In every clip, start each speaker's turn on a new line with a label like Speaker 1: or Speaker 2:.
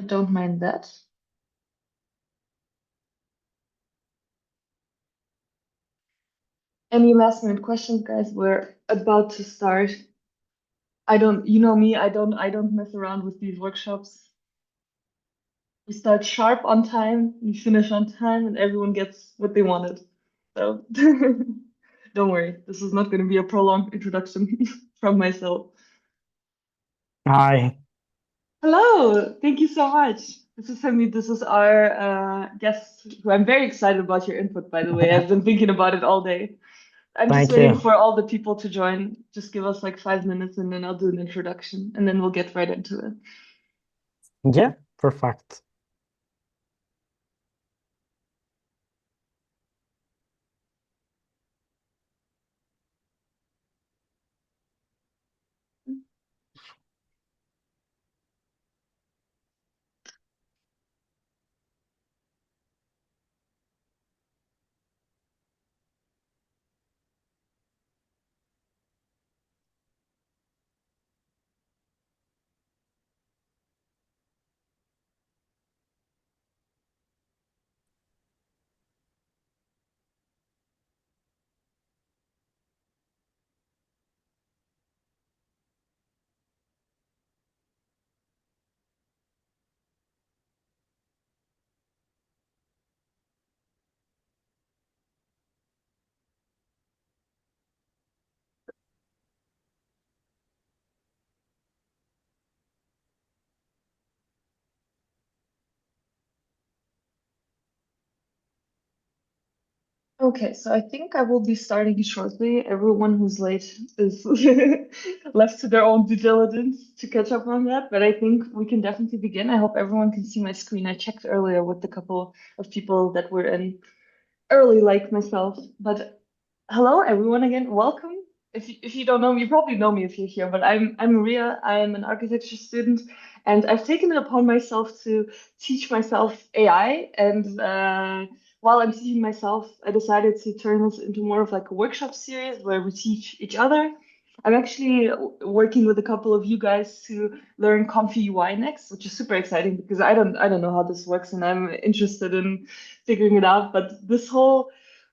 Speaker 1: I don't mind that. Any last minute questions, guys? We're about to start. I don't, you know me, I don't mess around with these workshops. We start sharp on time, we finish on time, and everyone gets what they wanted. So don't worry, this is not going to be a prolonged introduction from myself.
Speaker 2: Hi,
Speaker 1: Hello, thank you so much. This is Hamid. This is our guest, who I'm very excited about your input, by the way. I've been thinking about it all day. I'm just
Speaker 2: thank
Speaker 1: waiting
Speaker 2: you.
Speaker 1: for all the people to join. Just give us like 5 minutes and then I'll do an introduction and then we'll get right into it.
Speaker 2: Yeah, perfect.
Speaker 1: Okay, so I think I will be starting shortly. Everyone who's late is left to their own due diligence to catch up on that, but I think we can definitely begin. I hope everyone can see my screen. I checked earlier with the couple of people that were in early, like myself. But hello, everyone again. Welcome. If you don't know me, you probably know me if you're here, but I'm Maria. I'm an architecture student, and I've taken it upon myself to teach myself AI. And while I'm teaching myself, I decided to turn this into more of like a workshop series where we teach each other. I'm actually working with a couple of you guys to learn Comfy UI next, which is super exciting because I don't know how this works, and I'm interested in figuring it out. But this whole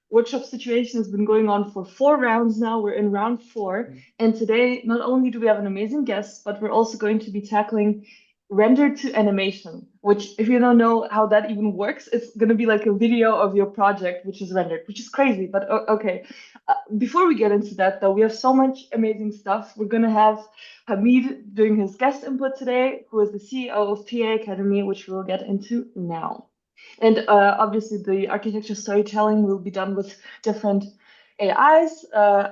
Speaker 1: workshop situation has been going on for 4 rounds now. We're in round four. And today, not only do we have an amazing guest, but we're also going to be tackling render to animation, which, if you don't know how that even works, it's going to be like a video of your project, which is rendered, which is crazy. But okay. Before we get into that, though, we have so much amazing stuff. We're going to have Hamid doing his guest input today, who is the CEO of PAAcademy, which we'll get into now. And obviously, the architecture storytelling will be done with different AIs.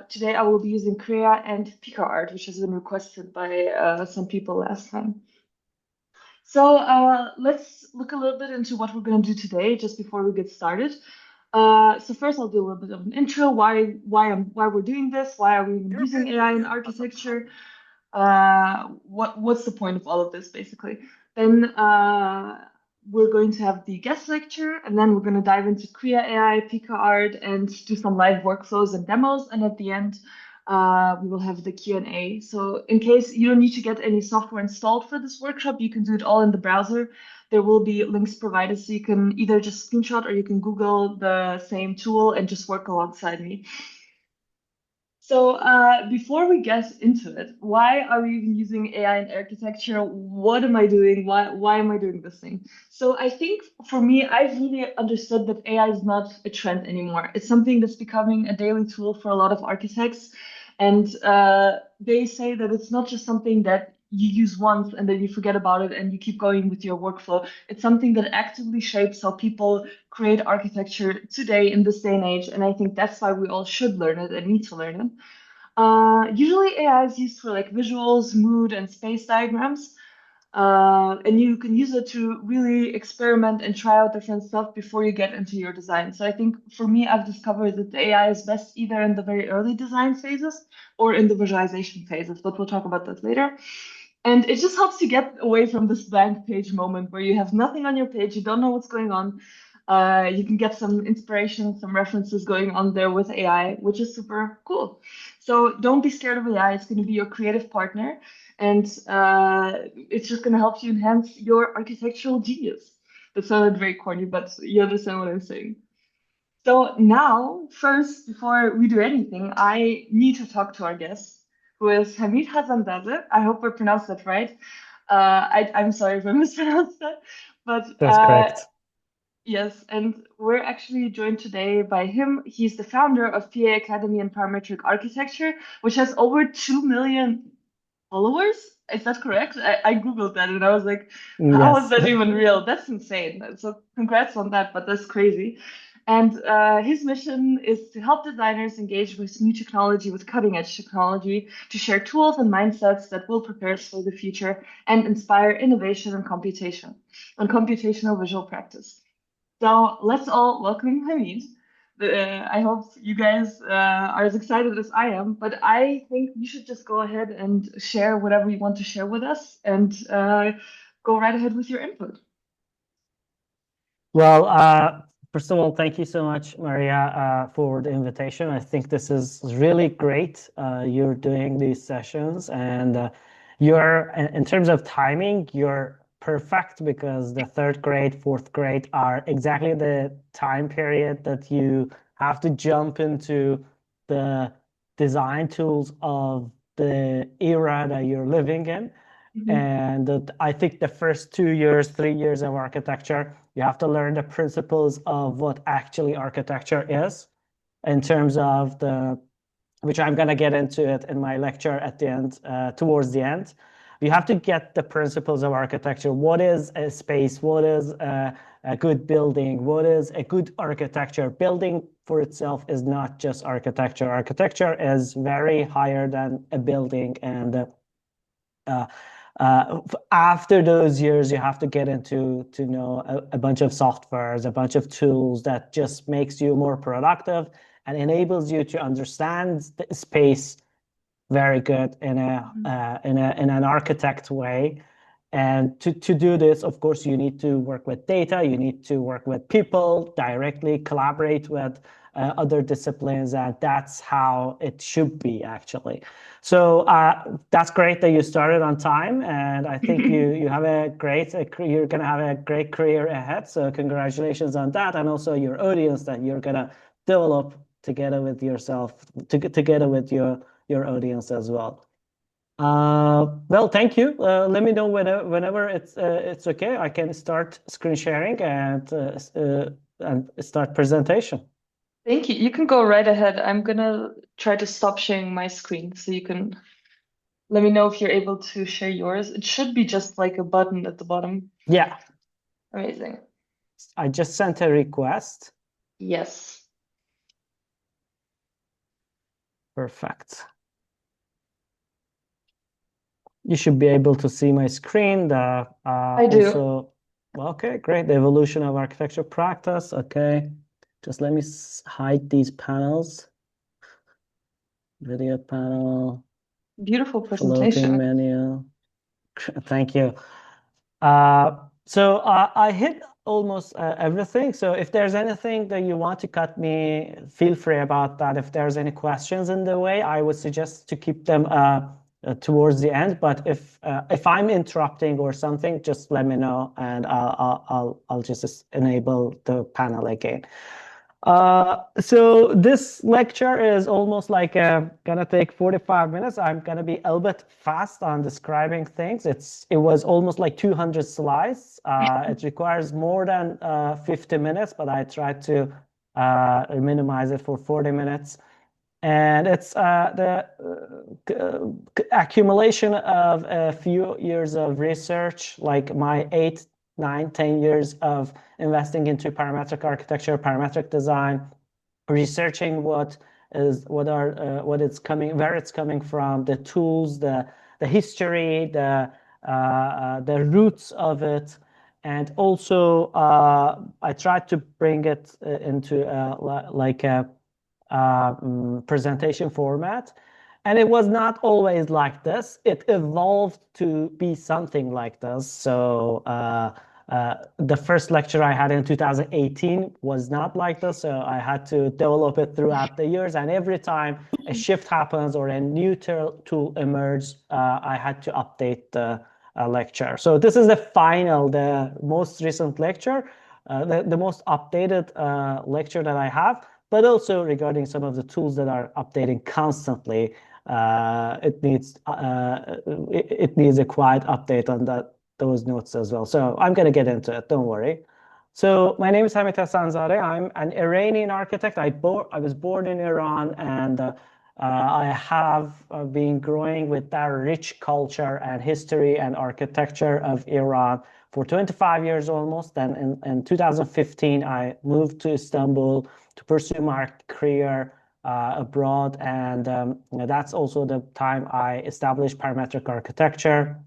Speaker 1: Today, I will be using Krea and Pika art, which has been requested by some people last time. So let's look a little bit into what we're going to do today, just before we get started. So first, I'll do a little bit of an intro. Why we're doing this? Why are we even using AI in architecture? What's the point of all of this, basically? Then we're going to have the guest lecture, and then we're going to dive into Krea AI, Pika art, and do some live workflows and demos. And at the end, we will have the Q&A. So in case you don't need to get any software installed for this workshop, you can do it all in the browser. There will be links provided, so you can either just screenshot or you can Google the same tool and just work alongside me. So before we get into it, why are we even using AI in architecture? What am I doing? Why am I doing this thing? So I think for me, I've really understood that AI is not a trend anymore. It's something that's becoming a daily tool for a lot of architects. And they say that it's not just something that you use once and then you forget about it and you keep going with your workflow. It's something that actively shapes how people create architecture today in this day and age. And I think that's why we all should learn it and need to learn it. Usually AI is used for like visuals, mood, and space diagrams. And you can use it to really experiment and try out different stuff before you get into your design. So I think for me, I've discovered that the AI is best either in the very early design phases or in the visualization phases, but we'll talk about that later. And it just helps you get away from this blank page moment where you have nothing on your page, you don't know what's going on. You can get some inspiration, some references going on there with AI, which is super cool. So don't be scared of AI. It's going to be your creative partner, and it's just going to help you enhance your architectural genius. That sounded very corny, but you understand what I'm saying. So now, first, before we do anything, I need to talk to our guest, who is Hamid Hassanzadeh. I hope I pronounced that right. I'm sorry if I mispronounced that, but
Speaker 2: That's correct.
Speaker 1: yes, and we're actually joined today by him. He's the founder of PAAcademy and Parametric Architecture, which has over 2 million followers. Is that correct? I Googled that and I was like, how is
Speaker 2: Yes.
Speaker 1: that even real? That's insane. So congrats on that, but that's crazy. And his mission is to help designers engage with new technology, with cutting edge technology, to share tools and mindsets that will prepare us for the future and inspire innovation and computational visual practice. So let's all welcome Hamid. I hope you guys are as excited as I am, but I think you should just go ahead and share whatever you want to share with us and go right ahead with your input.
Speaker 2: Well, first of all, thank you so much, Maria, for the invitation. I think this is really great. You're doing these sessions, and in terms of timing, you're perfect because the third grade, fourth grade are exactly the time period that you have to jump into the design tools of the era that you're living in.
Speaker 1: Mhm.
Speaker 2: And I think the first 2 years, 3 years of architecture, you have to learn the principles of what actually architecture is in terms of which I'm going to get into it in my lecture at the end, towards the end. You have to get the principles of architecture. What is a space? What is a good building? What is a good architecture? Building for itself is not just architecture. Architecture is very higher than a building, and uh, after those years, you have to get into to know a bunch of softwares, a bunch of tools that just makes you more productive and enables you to understand the space very good in
Speaker 1: Mhm.
Speaker 2: in an architect way. And to do this, of course, you need to work with data, you need to work with people directly, collaborate with other disciplines, and that's how it should be actually. So that's great that you started on time, and I think you have you're gonna have a great career ahead. So congratulations on that, and also your audience that you're gonna develop together with yourself, together with your audience as well. Well, thank you. Let me know whenever it's okay. I can start screen sharing and start presentation.
Speaker 1: Thank you. You can go right ahead. I'm gonna try to stop sharing my screen so you can let me know if you're able to share yours. It should be just like a button at the bottom.
Speaker 2: Yeah,
Speaker 1: Amazing.
Speaker 2: I just sent a request.
Speaker 1: Yes,
Speaker 2: Perfect. You should be able to see my screen. The
Speaker 1: I do.
Speaker 2: also, okay, great. The evolution of architecture practice. Okay, just let me hide these panels. Video panel,
Speaker 1: Beautiful
Speaker 2: floating
Speaker 1: presentation.
Speaker 2: menu. Thank you. So I hit almost everything. So if there's anything that you want to cut me, feel free about that. If there's any questions in the way, I would suggest to keep them towards the end. But if I'm interrupting or something, just let me know, and I'll just enable the panel again. So this lecture is almost like gonna take 45 minutes. I'm gonna be a little bit fast on describing things. It was almost like 200 slides. It requires more than 50 minutes, but I tried to minimize it for 40 minutes. And it's the accumulation of a few years of research, like my 8, 9, 10 years of investing into parametric architecture, parametric design, researching what it's coming, where it's coming from, the tools, the history, the roots of it. And also, I tried to bring it into like a presentation format. And it was not always like this. It evolved to be something like this. So The first lecture I had in 2018 was not like this, so I had to develop it throughout the years. And every time a shift happens or a new tool emerges, I had to update the lecture. So this is the most recent lecture, the most updated lecture that I have, but also regarding some of the tools that are updating constantly. It needs a quiet update on those notes as well. So I'm going to get into it. Don't worry. So my name is Hamid Hassanzadeh. I'm an Iranian architect. I was born in Iran, and I have been growing with that rich culture and history and architecture of Iran for 25 years almost. Then in 2015, I moved to Istanbul to pursue my career abroad. And that's also the time I established parametric architecture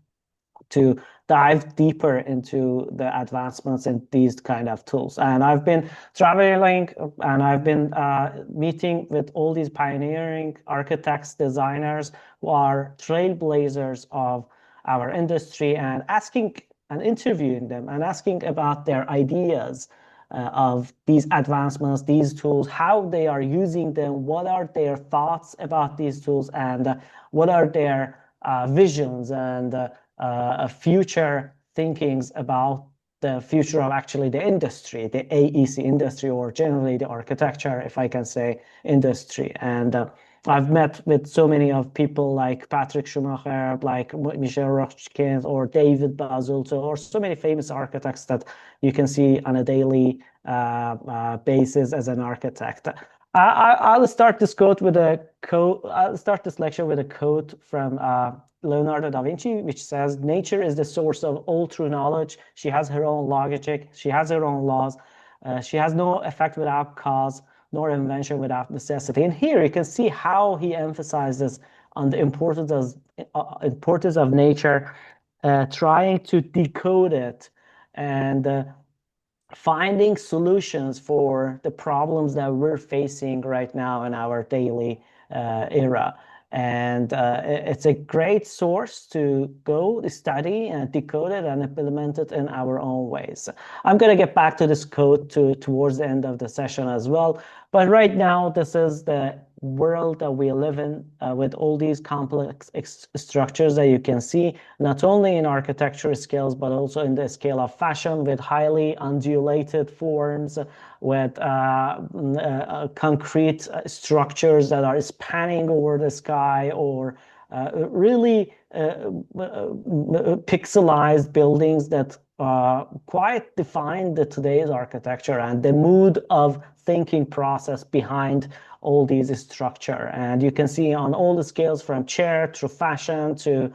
Speaker 2: to dive deeper into the advancements in these kind of tools. And I've been traveling and I've been meeting with all these pioneering architects, designers who are trailblazers of our industry, and asking and interviewing them and asking about their ideas of these advancements, these tools, how they are using them, what are their thoughts about these tools, and what are their visions and future thinkings about the future of actually the industry, the AEC industry, or generally the architecture, if I can say, industry. And I've met with so many of people like Patrick Schumacher, like Michel Rochkin, or David Basulto, or so many famous architects that you can see on a daily basis as an architect. I'll start this quote with a quote. I'll start this lecture with a quote from Leonardo da Vinci, which says, "Nature is the source of all true knowledge. She has her own logic. She has her own laws. She has no effect without cause, nor invention without necessity." And here you can see how he emphasizes on the importance of nature, trying to decode it and finding solutions for the problems that we're facing right now in our daily era. And it's a great source to go study and decode it and implement it in our own ways. I'm going to get back to this code towards the end of the session as well. But right now, this is the world that we live in with all these complex structures that you can see, not only in architecture scales, but also in the scale of fashion, with highly undulated forms, with concrete structures that are spanning over the sky, or really pixelized buildings that quite define today's architecture and the mood of thinking process behind all these structure. And you can see on all the scales, from chair to fashion to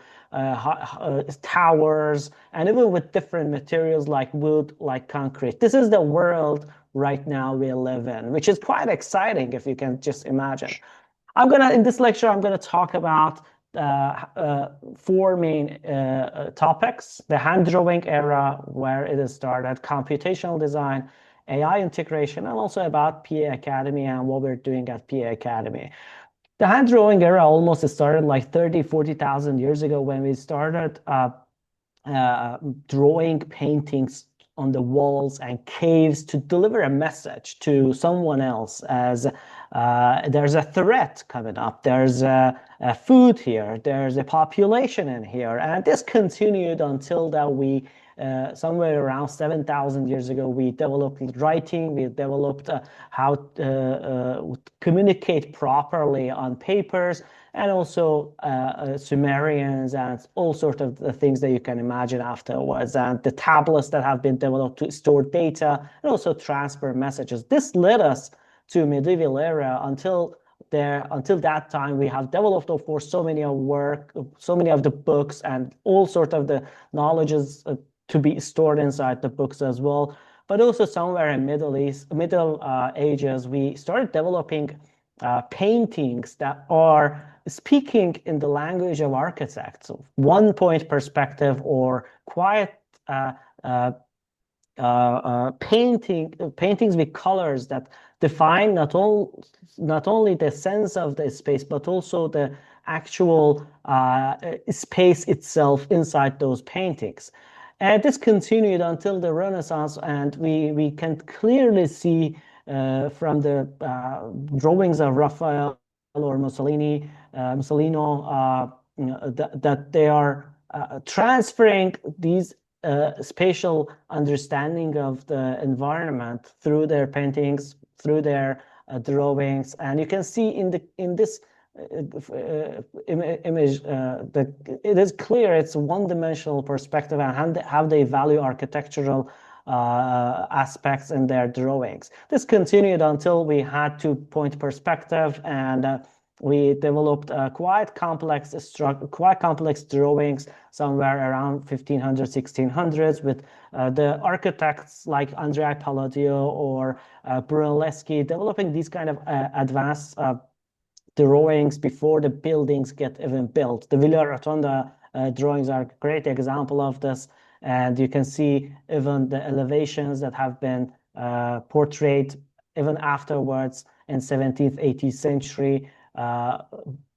Speaker 2: towers, and even with different materials like wood, like concrete. This is the world right now we live in, which is quite exciting if you can just imagine. In this lecture, I'm gonna talk about four main topics: the hand drawing era, where it is started, computational design, AI integration, and also about PAAcademy and what we're doing at PAAcademy. The hand drawing era almost started like 40,000 years ago, when we started drawing paintings on the walls and caves to deliver a message to someone else, as there's a threat coming up, there's a food here, there's a population in here. And this continued until that we somewhere around 7,000 years ago, we developed writing, we developed how to communicate properly on papers, and also Sumerians and all sorts of the things that you can imagine afterwards, and the tablets that have been developed to store data and also transfer messages. This led us to medieval era. Until that time, we have developed, of course, so many of the books and all sorts of the knowledges to be stored inside the books as well. But also somewhere in Middle Ages, we started developing paintings that are speaking in the language of architects, one-point perspective, or quiet paintings with colors that define not only the sense of the space, but also the actual space itself inside those paintings. And this continued until the Renaissance, and we can clearly see from the drawings of Raphael or Mussolino, that they are transferring these spatial understanding of the environment through their paintings, through their drawings, and you can see in this image that it is clear it's a one-dimensional perspective and how they value architectural aspects in their drawings. This continued until we had two-point perspective, and we developed quite complex drawings somewhere around 1500, 1600s with the architects like Andrea Palladio or Brunelleschi developing these kind of advanced drawings before the buildings get even built. The Villa Rotonda drawings are a great example of this, and you can see even the elevations that have been portrayed even afterwards in 17th, 18th century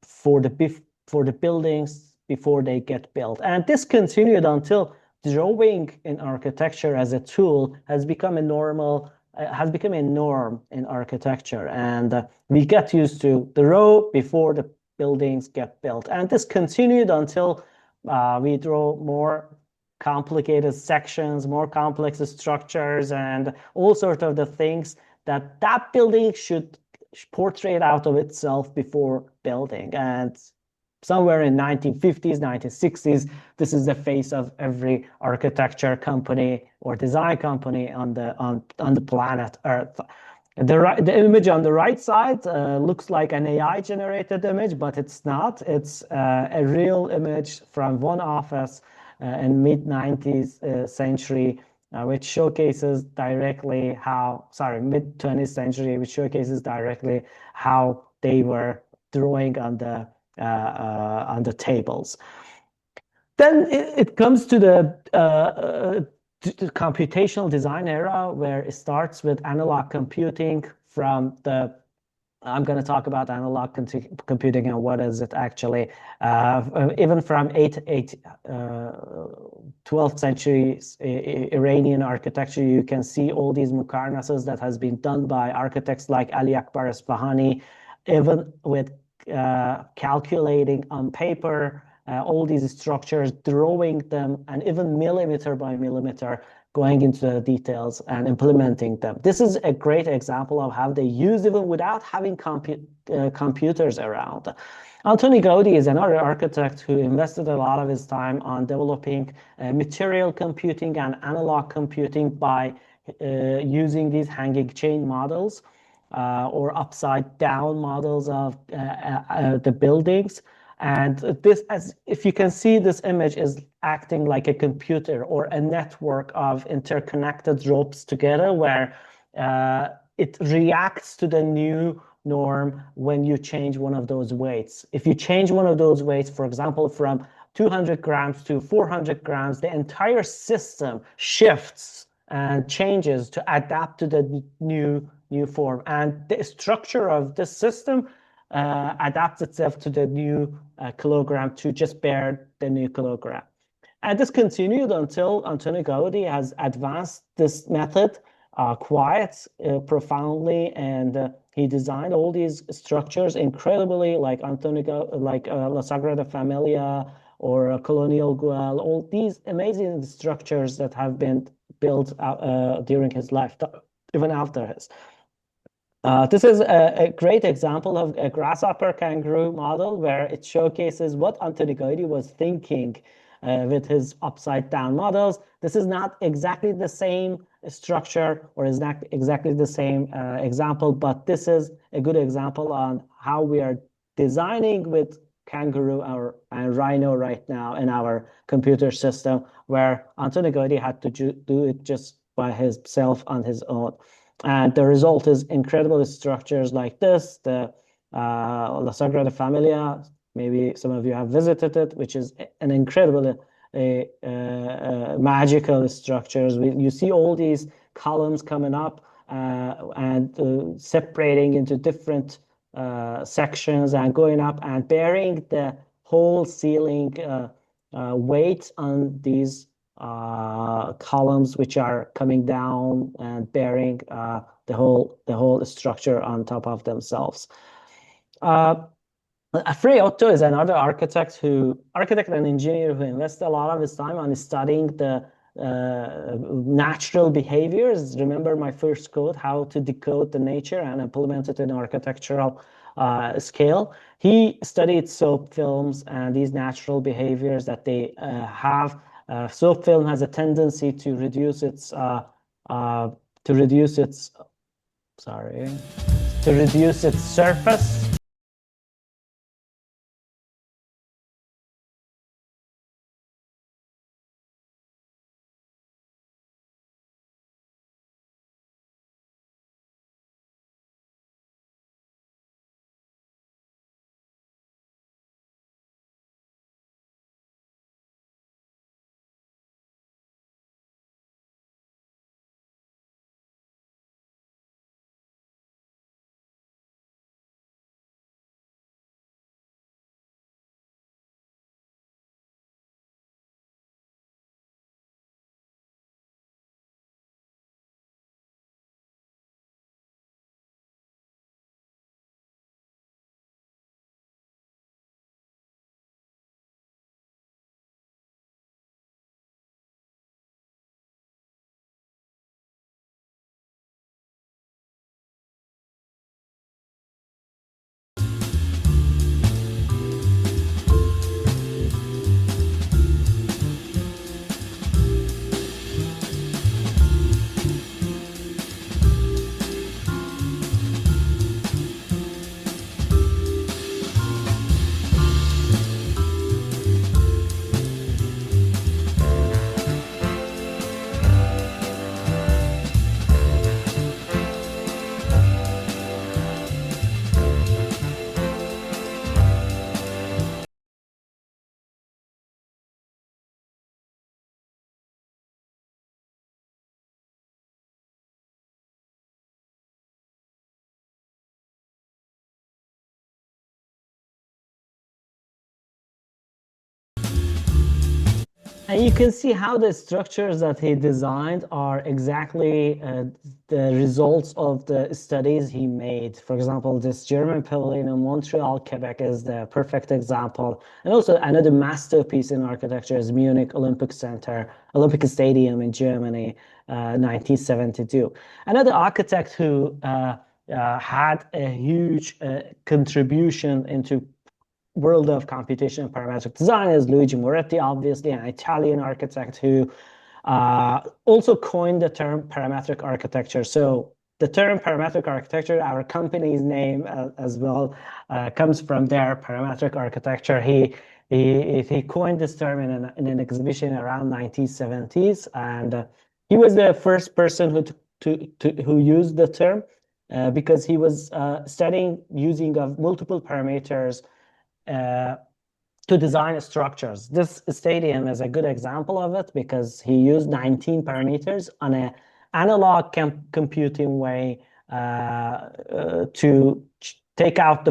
Speaker 2: for the buildings before they get built. And this continued until drawing in architecture as a tool has become a norm in architecture, and we get used to the row before the buildings get built. And this continued until we draw more complicated sections, more complex structures, and all sorts of the things that building should portray out of itself before building. And somewhere in 1950s, 1960s, this is the face of every architecture company or design company on the planet Earth. The image on the right side looks like an AI generated image, but it's not. It's a real image from one office in mid-19th century, which showcases directly how, sorry, mid-20th century, which showcases directly how they were drawing on the tables. Then it comes to the computational design era, where it starts with analog computing from the I'm going to talk about analog computing and what is it actually. Even from 12th century Iranian architecture, you can see all these muqarnases that has been done by architects like Ali Akbar Isfahani, even with calculating on paper all these structures, drawing them, and even millimeter by millimeter, going into the details and implementing them. This is a great example of how they use even without having computers around. Antoni Gaudi is another architect who invested a lot of his time on developing material computing and analog computing by using these hanging chain models or upside down models of the buildings. And this, as if you can see, this image is acting like a computer or a network of interconnected ropes together, where it reacts to the new norm when you change one of those weights. If you change one of those weights, for example, from 200 grams to 400 grams, the entire system shifts and changes to adapt to the new form. And the structure of this system adapts itself to the new kilogram to just bear the new kilogram. And this continued until Antoni Gaudi has advanced this method quite profoundly, and he designed all these structures incredibly, like La Sagrada Familia or Colonial Guel, all these amazing structures that have been built during his lifetime, even after his. This is a great example of a grasshopper kangaroo model, where it showcases what Antoni Gaudi was thinking with his upside down models. This is not exactly the same structure or is not exactly the same example, but this is a good example on how we are designing with kangaroo and rhino right now in our computer system, where Antoni Gaudi had to do it just by himself on his own. And the result is incredible structures like this, the La Sagrada Familia. Maybe some of you have visited it, which is an incredible magical structures. You see all these columns coming up and separating into different sections and going up and bearing the whole ceiling weight on these columns which are coming down and bearing the whole structure on top of themselves. Frei Otto is another architect and engineer who invests a lot of his time on studying the natural behaviors. Remember my first code, how to decode the nature and implement it in architectural scale. He studied soap films and these natural behaviors that they have. Soap film has a tendency to reduce its surface. And you can see how the structures that he designed are exactly the results of the studies he made. For example, this German pavilion in Montreal, Quebec is the perfect example. And also another masterpiece in architecture is Munich Olympic Stadium in Germany, 1972. Another architect who had a huge contribution into world of computation and parametric design is Luigi Moretti, obviously an Italian architect who also coined the term parametric architecture. So the term parametric architecture, our company's name as well, comes from their parametric architecture. He coined this term in an exhibition around 1970s, and he was the first person who used the term because he was studying using of multiple parameters uh, to design structures. This stadium is a good example of it because he used 19 parameters on an analog computing way to take out the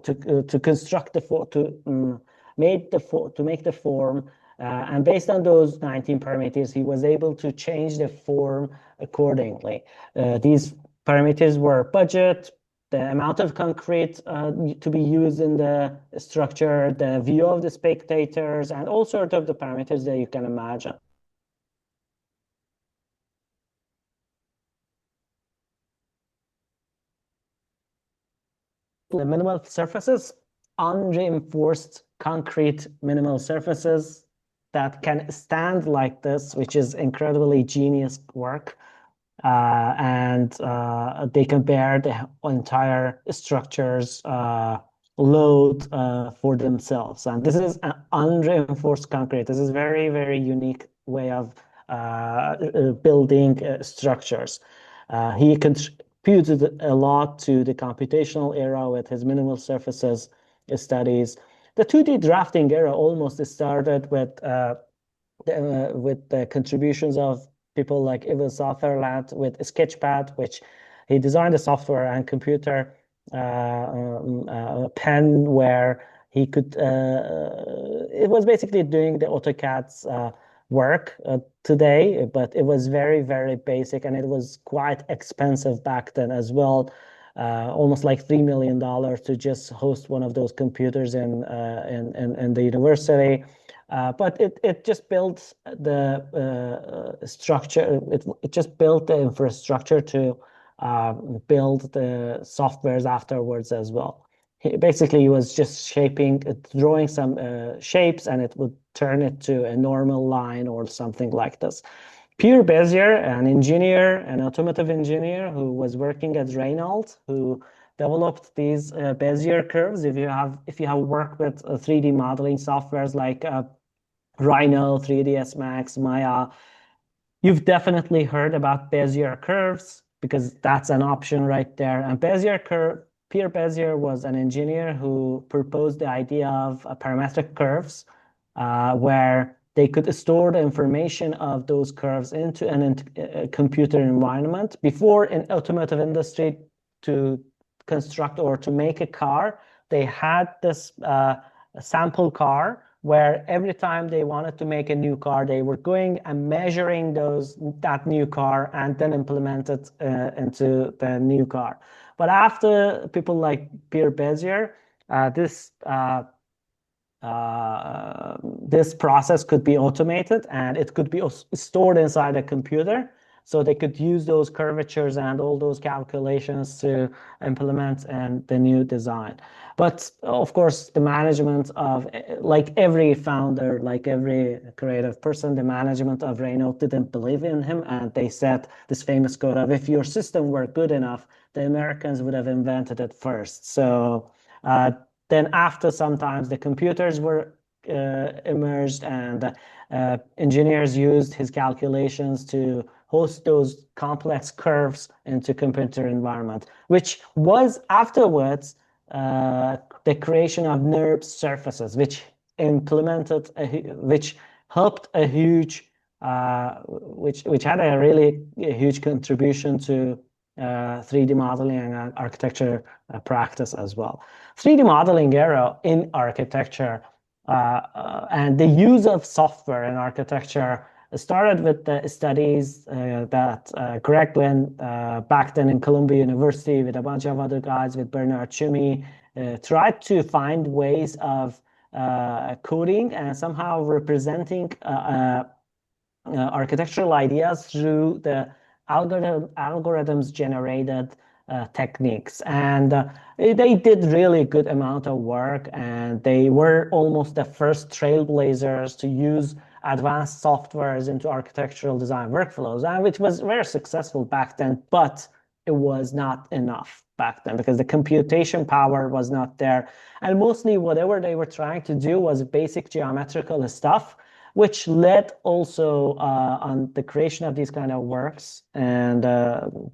Speaker 2: to construct the to make the form. And based on those 19 parameters, he was able to change the form accordingly. These parameters were budget, the amount of concrete to be used in the structure, the view of the spectators, and all sorts of the parameters that you can imagine. The minimal surfaces, unreinforced concrete minimal surfaces that can stand like this, which is incredibly genius work. And they can bear the entire structure's load for themselves. And this is an unreinforced concrete. This is very, very unique way of building structures. He contributed a lot to the computational era with his minimal surfaces studies. The 2D drafting era almost started with the contributions of people like Ivo Sutherland with Sketchpad, which he designed a software and computer pen where he could, it was basically doing the AutoCAD's work today, but it was very, very basic and it was quite expensive back then as well. Almost like $3 million to just host one of those computers in the university. But it just built the structure. It just built the infrastructure to build the softwares afterwards as well. Basically, he was just drawing some shapes, and it would turn it to a normal line or something like this. Pierre Bezier, an engineer, an automotive engineer who was working at Renault, who developed these Bezier curves. If you have worked with 3D modeling softwares like Rhino, 3ds Max, Maya, you've definitely heard about Bezier curves because that's an option right there. And Pierre Bezier was an engineer who proposed the idea of parametric curves, where they could store the information of those curves into a computer environment. Before in automotive industry, to construct or to make a car, they had this sample car where every time they wanted to make a new car, they were going and measuring that new car and then implement it into the new car. But after people like Pierre Bezier, this process could be automated and it could be stored inside a computer. So they could use those curvatures and all those calculations to implement the new design. But of course, the management of, like every founder, like every creative person, the management of Renault didn't believe in him. And they said this famous quote of, if your system were good enough, the Americans would have invented it first. So then after sometimes the computers were emerged and engineers used his calculations to host those complex curves into computer environment, which was afterwards the creation of NURB surfaces, which helped a huge, which had a really huge contribution to 3D modeling and architecture practice as well. 3D modeling era in architecture and the use of software in architecture started with the studies that Greg Lynn, back then in Columbia University with a bunch of other guys, with Bernard Tschumi, tried to find ways of coding and somehow representing architectural ideas through the algorithms generated techniques. And they did really good amount of work, and they were almost the first trailblazers to use advanced softwares into architectural design workflows, and which was very successful back then, but it was not enough back then because the computation power was not there. And mostly whatever they were trying to do was basic geometrical stuff, which led also on the creation of these kind of works. And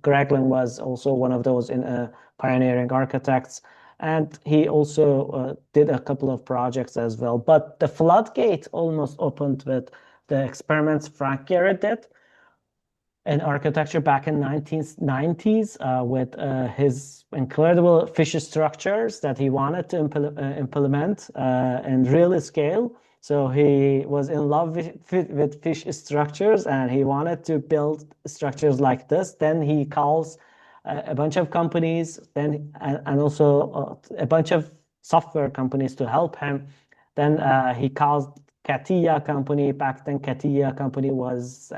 Speaker 2: Greg Lynn was also one of those pioneering architects. And he also did a couple of projects as well. But the floodgate almost opened with the experiments Frank Gehry did in architecture back in 1990s with his incredible fish structures that he wanted to implement in real scale. So he was in love with fish structures and he wanted to build structures like this. Then he calls a bunch of companies, and also a bunch of software companies to help him. Then he calls Krea company. Back then, Krea company was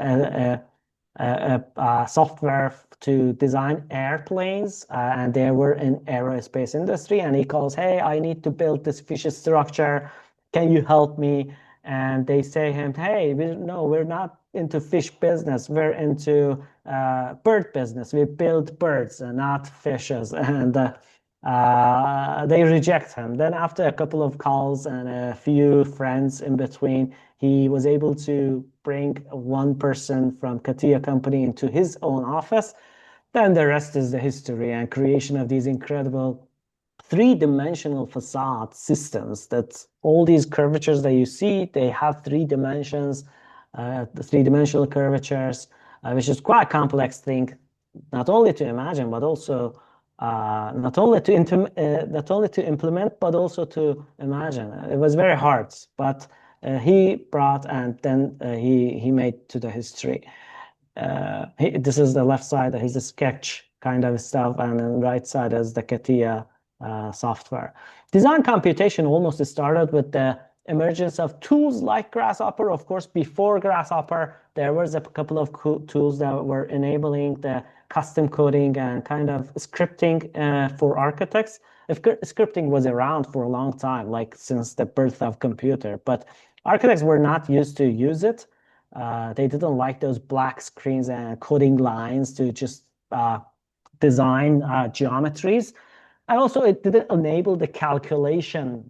Speaker 2: software to design airplanes, and they were in aerospace industry. And he calls, hey, I need to build this fish structure. Can you help me? And they say him, hey, no, we're not into fish business. We're into bird business. We build birds and not fishes. And they reject him. Then after a couple of calls and a few friends in between, he was able to bring one person from Katia company into his own office. Then the rest is the history and creation of these incredible three-dimensional facade systems. That all these curvatures that you see, they have 3 dimensions, the three-dimensional curvatures, which is quite a complex thing, not only to imagine, but also not only to implement, but also to imagine. It was very hard, but he brought and then he made to the history. This is the left side, he's a sketch kind of stuff, and then right side is the CATIA software. Design computation almost started with the emergence of tools like Grasshopper. Of course, before Grasshopper, there was a couple of tools that were enabling the custom coding and kind of scripting for architects. If scripting was around for a long time, like since the birth of computer, but architects were not used to use it. They didn't like those black screens and coding lines to just design geometries. And also, it didn't enable the calculation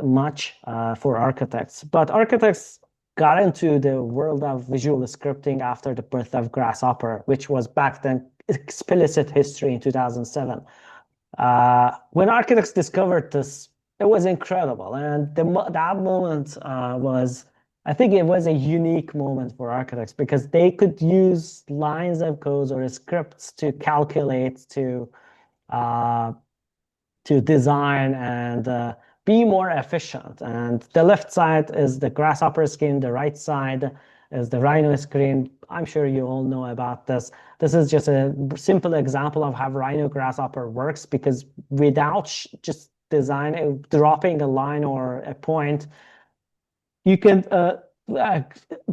Speaker 2: much for architects. But architects got into the world of visual scripting after the birth of Grasshopper, which was back then explicit history in 2007. When architects discovered this, it was incredible. And that moment was, I think it was a unique moment for architects because they could use lines of codes or scripts to calculate, uh, to design and be more efficient. And the left side is the Grasshopper screen, the right side is the Rhino screen. I'm sure you all know about this. This is just a simple example of how Rhino Grasshopper works because without just dropping a line or a point, you can uh,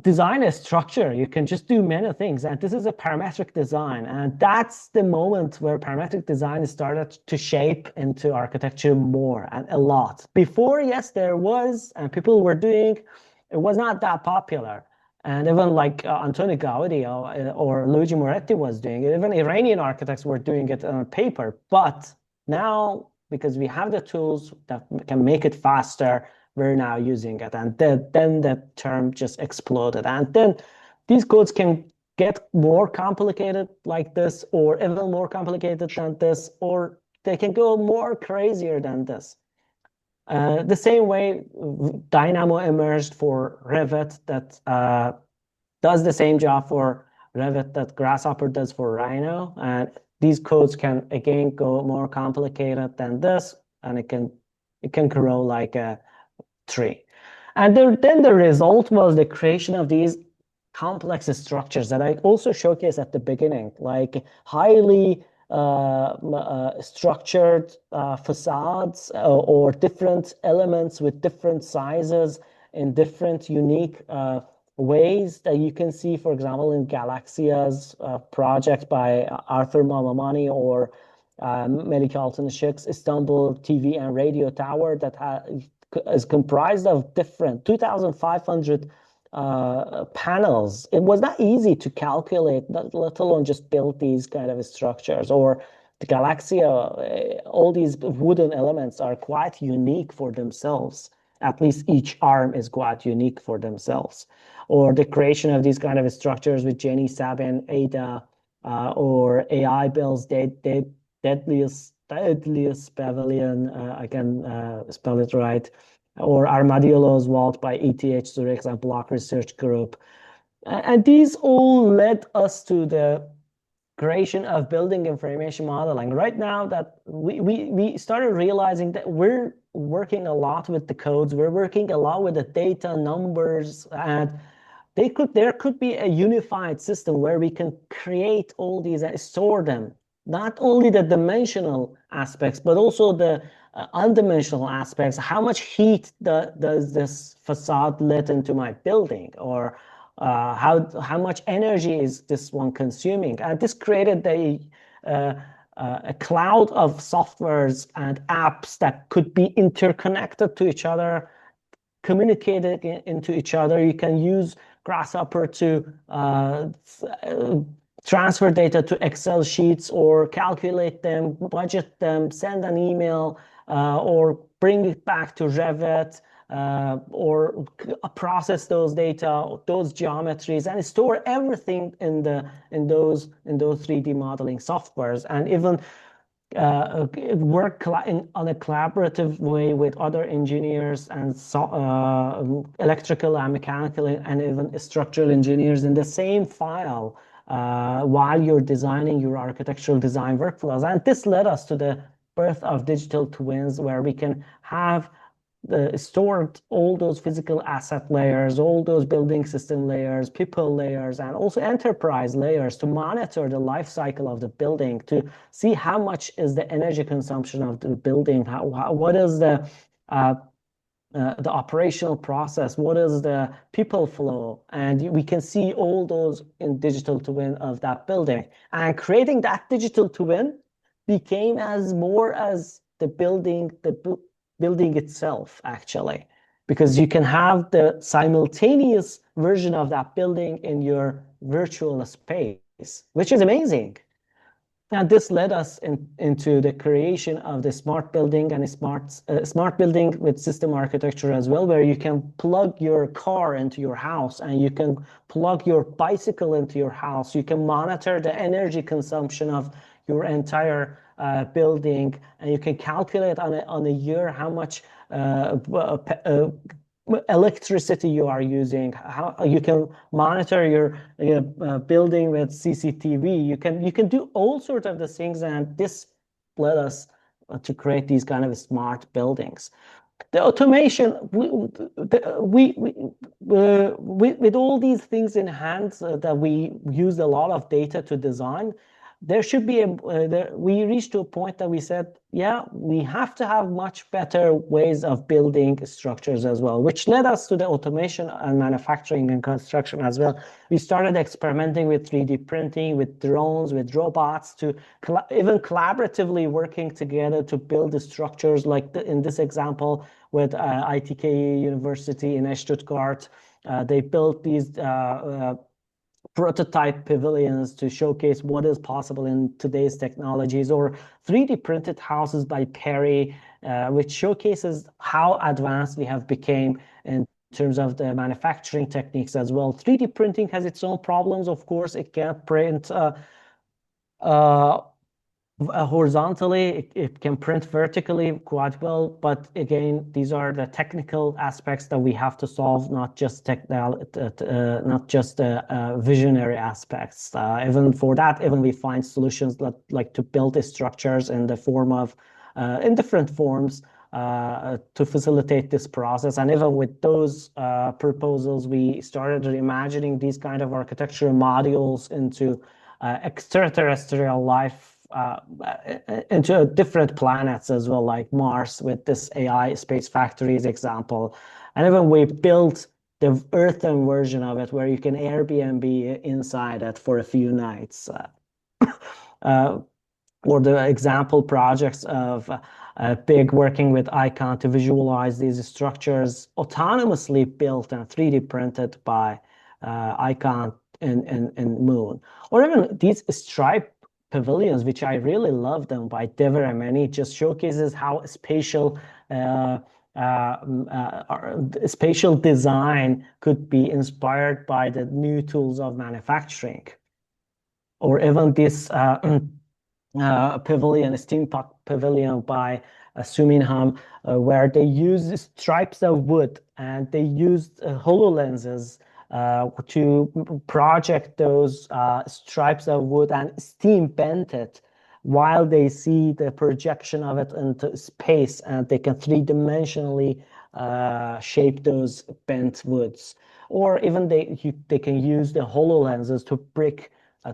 Speaker 2: design a structure. You can just do many things. And this is a parametric design. And that's the moment where parametric design started to shape into architecture more and a lot. Before, yes, there was, and people were doing, it was not that popular. And even like Antonio Gaudi or Luigi Moretti was doing it. Even Iranian architects were doing it on paper. But now, because we have the tools that can make it faster, we're now using it. And then the term just exploded. And then these codes can get more complicated like this, or even more complicated than this, or they can go more crazier than this. The same way Dynamo emerged for Revit that does the same job for Revit that Grasshopper does for Rhino. And these codes can, again, go more complicated than this, and it can grow like a tree. And then the result was the creation of these complex structures that I also showcased at the beginning, like highly structured facades or different elements with different sizes in different unique ways that you can see, for example, in Galaxia's project by Arthur Mamamani or Melike Altınışık's Istanbul TV and radio tower that is comprised of different 2,500 panels. It was not easy to calculate, let alone just build these kind of structures. Or the Galaxia, all these wooden elements are quite unique for themselves. At least each arm is quite unique for themselves. Or the creation of these kind of structures with Jenny Sabin, Ada, or AI builds Deadliest Pavilion, I can spell it right, or Armadillo's Vault by ETH Zurich and Block Research Group. And these all led us to the creation of building information modeling. Right now that we started realizing that we're working a lot with the codes, we're working a lot with the data numbers, and there could be a unified system where we can create all these and store them. Not only the dimensional aspects, but also the undimensional aspects. How much heat does this facade let into my building? Or how much energy is this one consuming? And this created a cloud of softwares and apps that could be interconnected to each other, communicated into each other. You can use Grasshopper to transfer data to Excel sheets or calculate them, budget them, send an email, or bring it back to Revit, or process those data, those geometries, and store everything in those 3D modeling softwares, and even work on a collaborative way with other engineers and electrical and mechanical and even structural engineers in the same file while you're designing your architectural design workflows. And this led us to the birth of digital twins, where we can have stored all those physical asset layers, all those building system layers, people layers, and also enterprise layers to monitor the life cycle of the building, to see how much is the energy consumption of the building, what is the operational process, what is the people flow, and we can see all those in digital twin of that building. And creating that digital twin became as more as the building itself, actually, because you can have the simultaneous version of that building in your virtual space, which is amazing. And this led us into the creation of the smart building and a smart building with system architecture as well, where you can plug your car into your house and you can plug your bicycle into your house. You can monitor the energy consumption of your entire building, and you can calculate on a year how much electricity you are using, how you can monitor your building with CCTV. You can do all sorts of the things, and this led us to create these kind of smart buildings. The automation, with all these things in hand that we use a lot of data to design, there should be we reached to a point that we said, yeah, we have to have much better ways of building structures as well, which led us to the automation and manufacturing and construction as well. We started experimenting with 3D printing, with drones, with robots, to even collaboratively working together to build the structures, like in this example with ITK University in Stuttgart. They built these prototype pavilions to showcase what is possible in today's technologies, or 3D printed houses by Perry, which showcases how advanced we have become in terms of the manufacturing techniques as well. 3D printing has its own problems, of course. It can't print horizontally, it can print vertically quite well, but again, these are the technical aspects that we have to solve, not just visionary aspects. Even for that, even we find solutions that like to build the structures in the form of in different forms to facilitate this process. And even with those proposals, we started reimagining these kind of architectural modules into extraterrestrial life, into different planets as well, like Mars with this AI Space Factories example. And even we built the earthen version of it, where you can Airbnb inside it for a few nights. Or the example projects of Big working with Icon to visualize these structures autonomously built and 3D printed by Icon and Moon. Or even these Stripe pavilions, which I really love them, by Dever and Many, just showcases how spatial design could be inspired by the new tools of manufacturing. Or even this pavilion, a steampunk pavilion by Suminham, where they use stripes of wood and they used HoloLenses to project those stripes of wood and steam bend it while they see the projection of it into space, and they can three-dimensionally shape those bent woods. Or even they can use the HoloLenses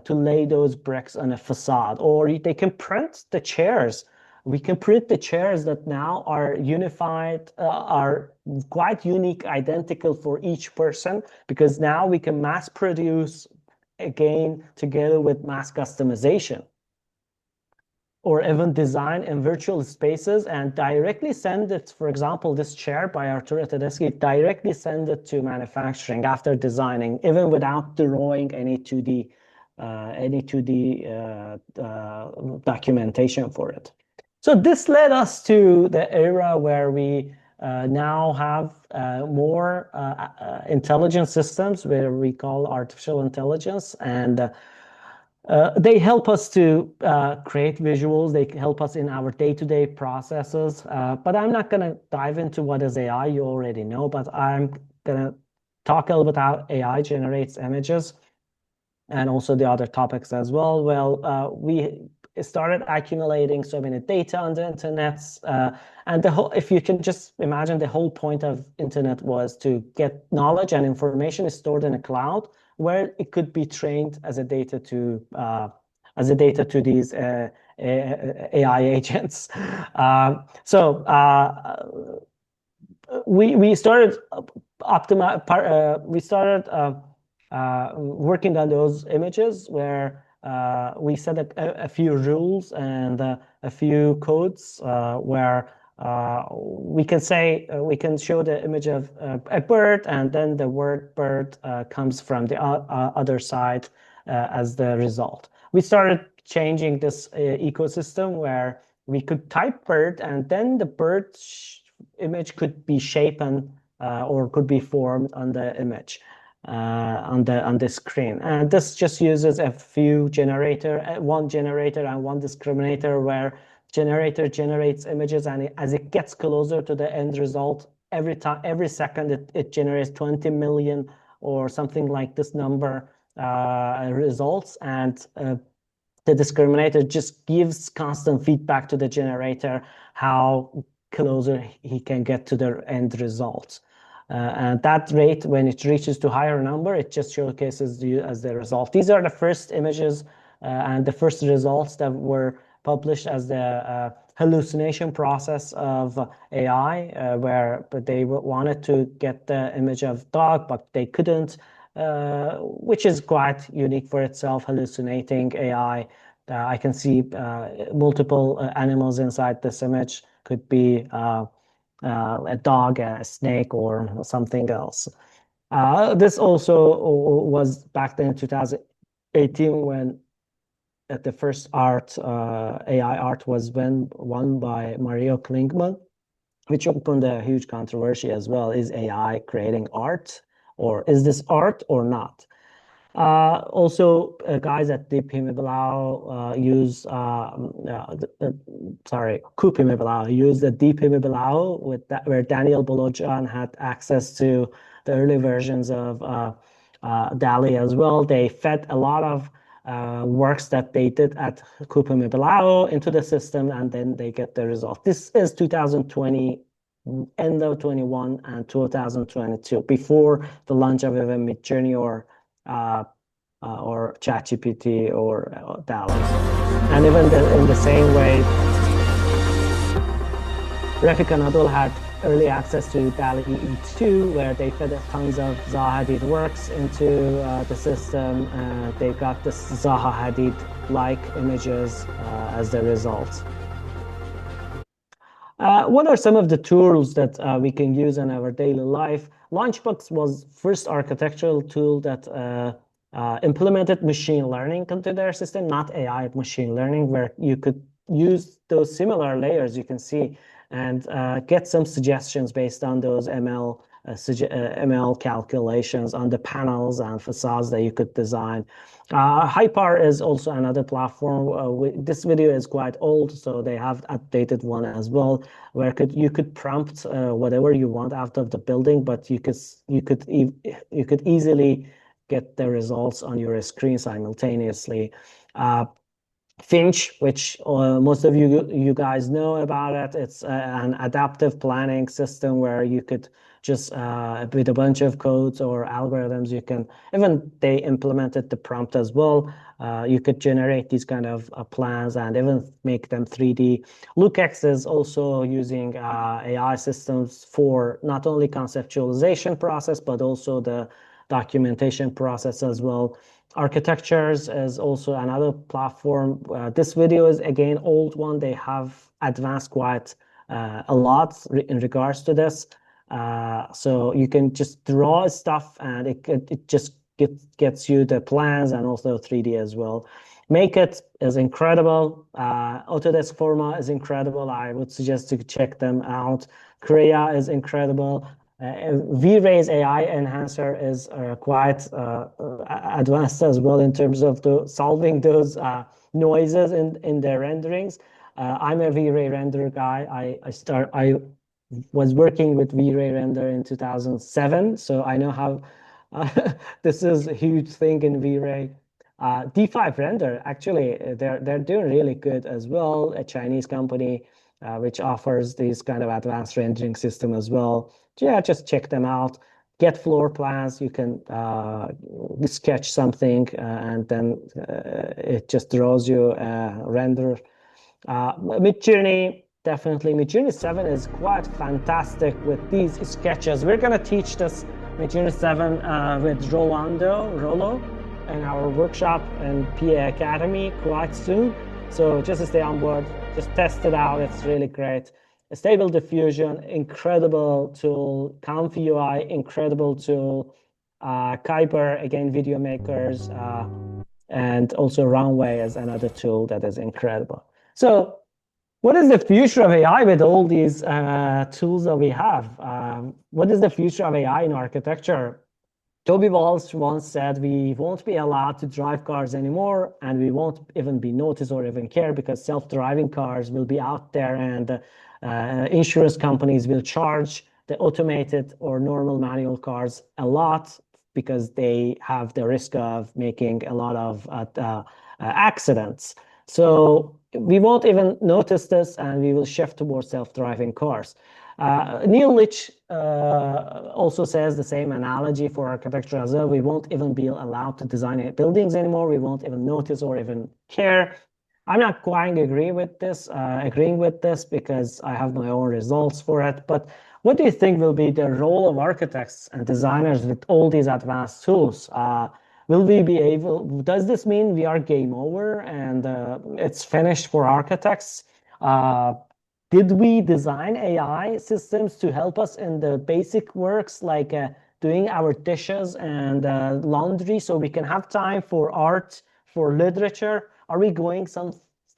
Speaker 2: to lay those bricks on a facade, or they can print the chairs. We can print the chairs that now are unified, are quite unique, identical for each person, because now we can mass produce again together with mass customization. Or even design in virtual spaces and directly send it, for example, this chair by Arturo Tedeschi, directly send it to manufacturing after designing, even without drawing any 2D documentation for it. So this led us to the era where we now have more intelligent systems, where we call artificial intelligence, and they help us to create visuals. They help us in our day-to-day processes. But I'm not going to dive into what is AI. You already know, but I'm going to talk a little bit how AI generates images. and also the other topics as well. Well, we started accumulating so many data on the internet, and the whole, if you can just imagine, the whole point of internet was to get knowledge and information is stored in a cloud where it could be trained as a data to these AI agents. We started working on those images where we set a few rules and a few codes where we can say we can show the image of a bird, and then the word bird comes from the other side as the result. We started changing this ecosystem where we could type bird, and then the bird image could be shapen or could be formed on the image on the screen. And this just uses a few one generator and one discriminator, where generator generates images, and as it gets closer to the end result, every second it generates 20 million or something like this number results, and the discriminator just gives constant feedback to the generator how closer he can get to the end result. And that rate, when it reaches to higher number, it just showcases you as the result. These are the first images and the first results that were published as the hallucination process of AI, where they wanted to get the image of dog, but they couldn't, which is quite unique for itself, hallucinating AI. I can see multiple animals inside this image. Could be a dog, a snake, or something else. This also was back then in 2018 when the first AI art was won by Mario Klingman, which opened a huge controversy as well. Is AI creating art, or is this art or not? Also, guys at DeepHimmelblau use KuPimmelblau used the DeepHimmelblau with that, where Daniel Bolojan had access to the early versions of DALL-E as well. They fed a lot of works that they did at KuPimmelblau into the system, and then they get the result. This is 2020. End of 21 and 2022, before the launch of even Midjourney or ChatGPT or DALL-E. And even in the same way, Refik Anadol had early access to DALL-E E2, where they fed tons of Zaha Hadid works into the system, and they got this Zaha Hadid-like images as the result. What are some of the tools that we can use in our daily life? Launchbox was first architectural tool that implemented machine learning into their system, not AI, machine learning, where you could use those similar layers you can see and get some suggestions based on those ML calculations on the panels and facades that you could design. Hypar is also another platform. This video is quite old, so they have updated one as well, where you could prompt whatever you want out of the building, but you could easily get the results on your screen simultaneously. Finch, which most of you guys know about it. It's an adaptive planning system where you could just with a bunch of codes or algorithms, you can they implemented the prompt as well. You could generate these kind of plans and even make them 3D. LookX is also using AI systems for not only conceptualization process, but also the documentation process as well. Architectures is also another platform. This video is again old one. They have advanced quite a lot in regards to this. So you can just draw stuff and it just gets you the plans and also 3D as well. Make It is incredible. Autodesk Forma is incredible. I would suggest to check them out. Krea is incredible. V-Ray's AI enhancer is quite advanced as well in terms of solving those noises in their renderings. I'm a V-Ray render guy. I was working with V-Ray render in 2007, so I know how this is a huge thing in V-Ray. D5 Render, actually, they're doing really good as well. A Chinese company which offers these kind of advanced rendering system as well. Yeah, just check them out. Get floor plans. You can sketch something and then it just draws you a render. Midjourney, definitely. Midjourney 7 is quite fantastic with these sketches. We're going to teach this Midjourney 7 with Rollo in our workshop in PAAcademy quite soon. So just stay on board, just test it out. It's really great. Stable Diffusion, incredible tool. Comfy UI, incredible tool. Kuiper, again, video makers. And also Runway is another tool that is incredible. So what is the future of AI with all these tools that we have? What is the future of AI in architecture? Toby Walsh once said we won't be allowed to drive cars anymore, and we won't even be noticed or even care because self-driving cars will be out there, and insurance companies will charge the automated or normal manual cars a lot because they have the risk of making a lot of accidents. So we won't even notice this, and we will shift towards self-driving cars. Neil Litch also says the same analogy for architecture as well. We won't even be allowed to design buildings anymore. We won't even notice or even care. I'm not quite agreeing with this because I have my own results for it. But what do you think will be the role of architects and designers with all these advanced tools? Will we be able, does this mean we are game over and it's finished for architects? Did we design AI systems to help us in the basic works like doing our dishes and laundry so we can have time for art, for literature? Are we going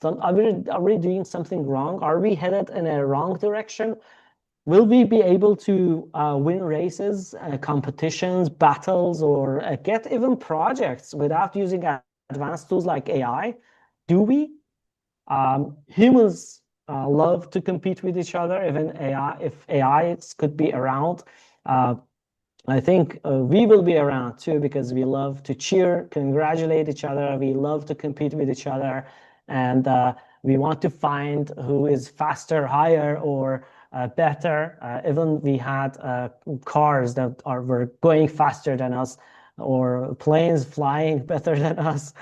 Speaker 2: are we doing something wrong? Are we headed in a wrong direction? Will we be able to win races, competitions, battles, or get even projects without using advanced tools like AI? Do we? Humans love to compete with each other, even AI, if AI could be around. I think we will be around too because we love to cheer, congratulate each other. We love to compete with each other. And we want to find who is faster, higher, or better. Even we had cars that were going faster than us or planes flying better than us.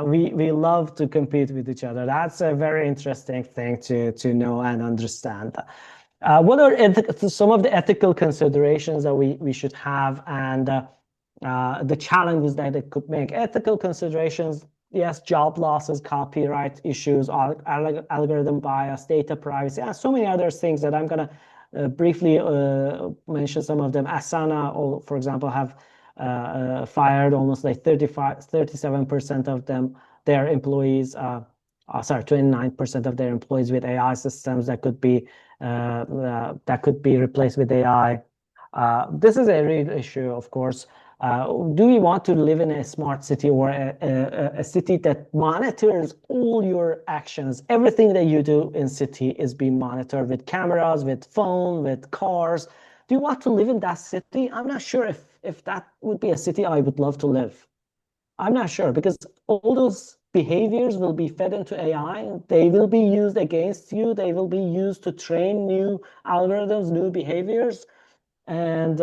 Speaker 2: We love to compete with each other. That's a very interesting thing to know and understand. What are some of the ethical considerations that we should have and the challenges that it could make? Ethical considerations, yes, job losses, copyright issues, algorithm bias, data privacy, and so many other things that I'm going to briefly mention some of them. Asana, for example, have fired almost like 37% of their employees. Sorry, 29% of their employees with AI systems that could be replaced with AI. This is a real issue, of course. Do we want to live in a smart city or a city that monitors all your actions? Everything that you do in city is being monitored with cameras, with phone, with cars. Do you want to live in that city? I'm not sure if that would be a city I would love to live. I'm not sure because all those behaviors will be fed into AI. They will be used against you. They will be used to train new algorithms, new behaviors. And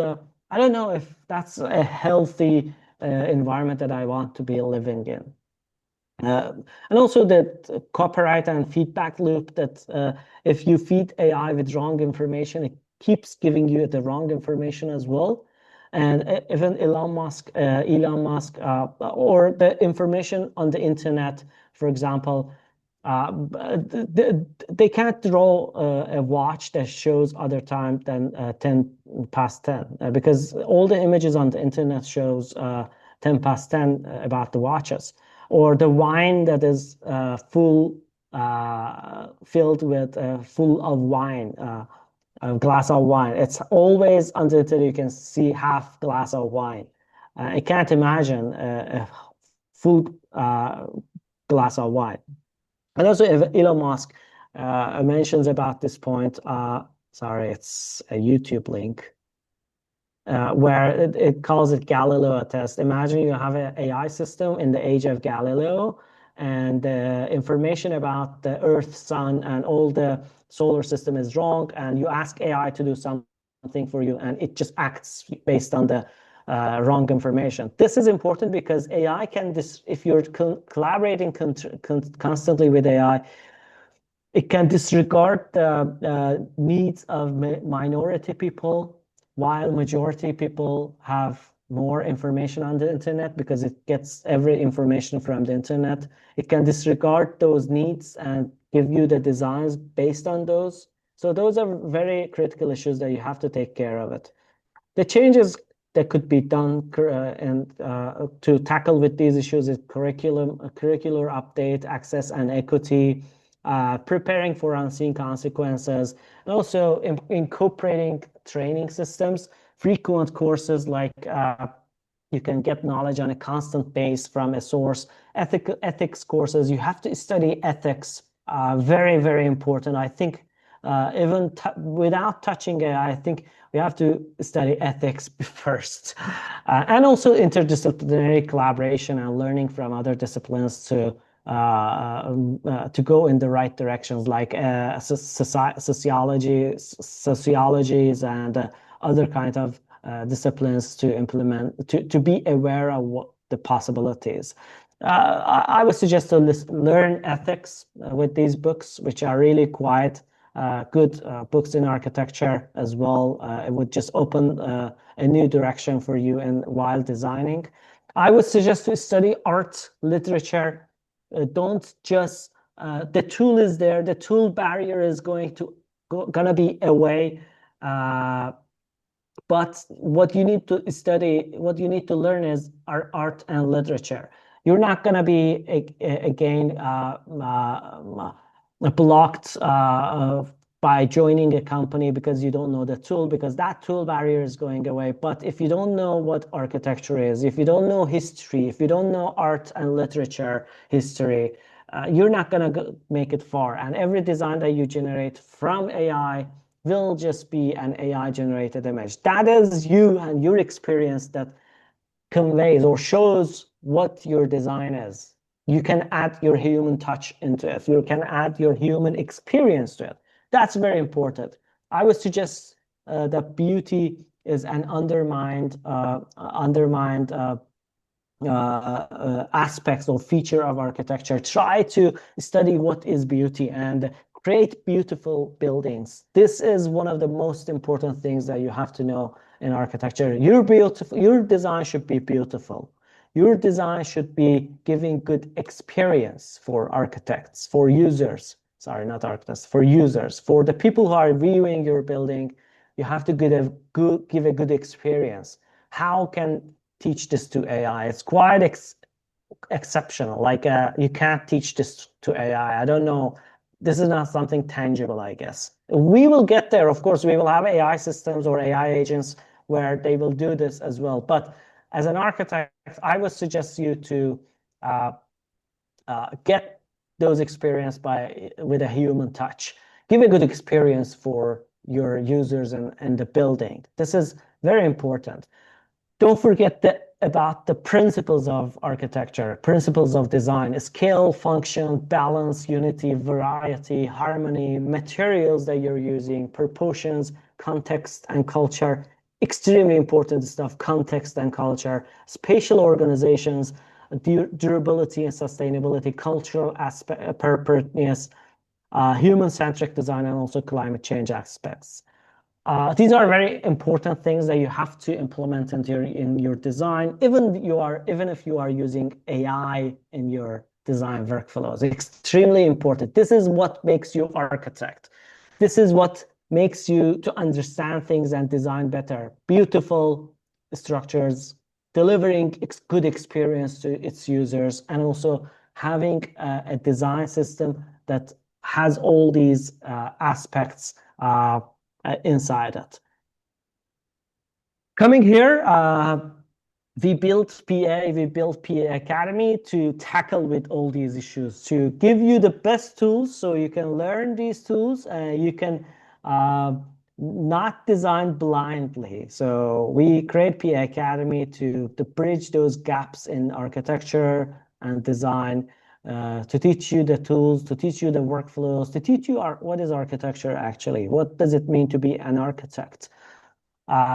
Speaker 2: I don't know if that's a healthy environment that I want to be living in. And also that copyright and feedback loop that if you feed AI with wrong information, it keeps giving you the wrong information as well. And even Elon Musk, or the information on the internet, for example, they can't draw a watch that shows other time than 10 past 10 because all the images on the internet shows 10 past 10 about the watches or the wine that is filled with full of wine, a glass of wine. It's always until you can see half glass of wine. I can't imagine a full glass of wine. And also Elon Musk mentions about this point. Sorry, it's a YouTube link. where it calls it Galileo test. Imagine you have an AI system in the age of Galileo, and the information about the Earth, Sun, and all the solar system is wrong, and you ask AI to do something for you, and it just acts based on the wrong information. This is important because AI can, if you're collaborating constantly with AI, it can disregard the needs of minority people, while majority people have more information on the internet because it gets every information from the internet. It can disregard those needs and give you the designs based on those. So those are very critical issues that you have to take care of it. The changes that could be done and to tackle with these issues is curricular update, access and equity, preparing for unseen consequences, and also incorporating training systems, frequent courses like you can get knowledge on a constant base from a source. Ethics courses, you have to study ethics, very, very important. I think even without touching AI, I think we have to study ethics first, and also interdisciplinary collaboration and learning from other disciplines to go in the right directions, like sociologies and other kind of disciplines to implement, to be aware of what the possibilities. I would suggest to learn ethics with these books, which are really quite good books in architecture as well. It would just open a new direction for you while designing. I would suggest to study art, literature. Don't just, the tool is there, the tool barrier is gonna be away. But what you need to study, what you need to learn is art and literature. You're not going to be again blocked by joining a company because you don't know the tool, because that tool barrier is going away. But if you don't know what architecture is, if you don't know history, if you don't know art and literature history, you're not going to make it far. And every design that you generate from AI will just be an AI generated image. That is you and your experience that conveys or shows what your design is. You can add your human touch into it. You can add your human experience to it. That's very important. I would suggest that beauty is an undermined aspects or feature of architecture. Try to study what is beauty and create beautiful buildings. This is one of the most important things that you have to know in architecture. Your design should be beautiful. Your design should be giving good experience for architects, for users. Sorry, not architects, for users, for the people who are viewing your building. You have to give a good experience. How can teach this to AI? It's quite exceptional. Like you can't teach this to AI. I don't know. This is not something tangible, I guess. We will get there. Of course, we will have AI systems or AI agents where they will do this as well. But as an architect, I would suggest you to get those experience with a human touch. Give a good experience for your users and the building. This is very important. Don't forget about the principles of architecture, principles of design: scale, function, balance, unity, variety, harmony, materials that you're using, proportions, context, and culture. Extremely important stuff: context and culture, spatial organizations, durability and sustainability, cultural aspect, appropriateness, human-centric design, and also climate change aspects. These are very important things that you have to implement in your design, even if you are using AI in your design workflows. Extremely important. This is what makes you architect. This is what makes you to understand things and design better. Beautiful structures, delivering good experience to its users, and also having a design system that has all these aspects inside it. Coming here, we built PAAcademy to tackle with all these issues, to give you the best tools so you can learn these tools. You can not designed blindly. So we create PAAcademy to bridge those gaps in architecture and design, to teach you the tools, to teach you the workflows, to teach you what is architecture actually? What does it mean to be an architect?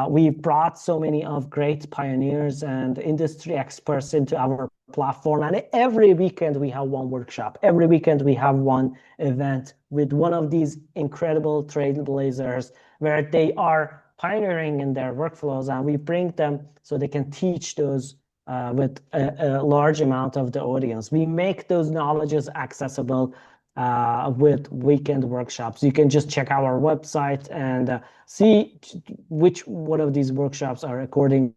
Speaker 2: We brought so many of great pioneers and industry experts into our platform, and every weekend we have one workshop. Every weekend we have one event with one of these incredible trailblazers where they are pioneering in their workflows, and we bring them so they can teach those with a large amount of the audience. We make those knowledges accessible with weekend workshops. You can just check our website and see which one of these workshops are according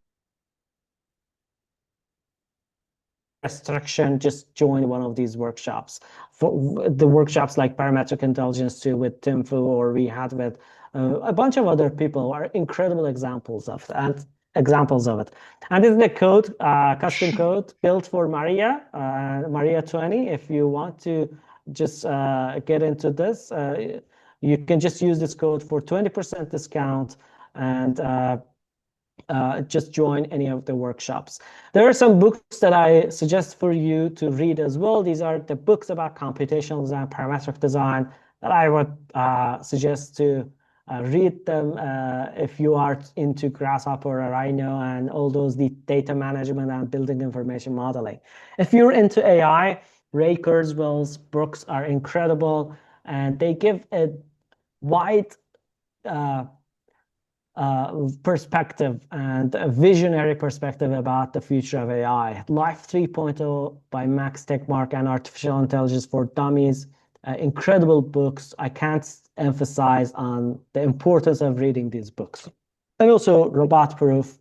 Speaker 2: restriction. Just join one of these workshops. For the workshops like parametric intelligence 2 with Tim Fu, or we had with a bunch of other people, are incredible examples of that. Examples of it. And this is the code, custom code built for Maria, Maria 20. If you want to just get into this, you can just use this code for 20% discount and just join any of the workshops. There are some books that I suggest for you to read as well. These are the books about computational design, parametric design that I would suggest to read them if you are into Grasshopper or Rhino and all those data management and building information modeling. If you're into AI, Ray Kurzweil's books are incredible, and they give a wide perspective and a visionary perspective about the future of AI. Life 3.0 by Max Tegmark and Artificial Intelligence for Dummies. Incredible books. I can't emphasize on the importance of reading these books. And also Robot Proof,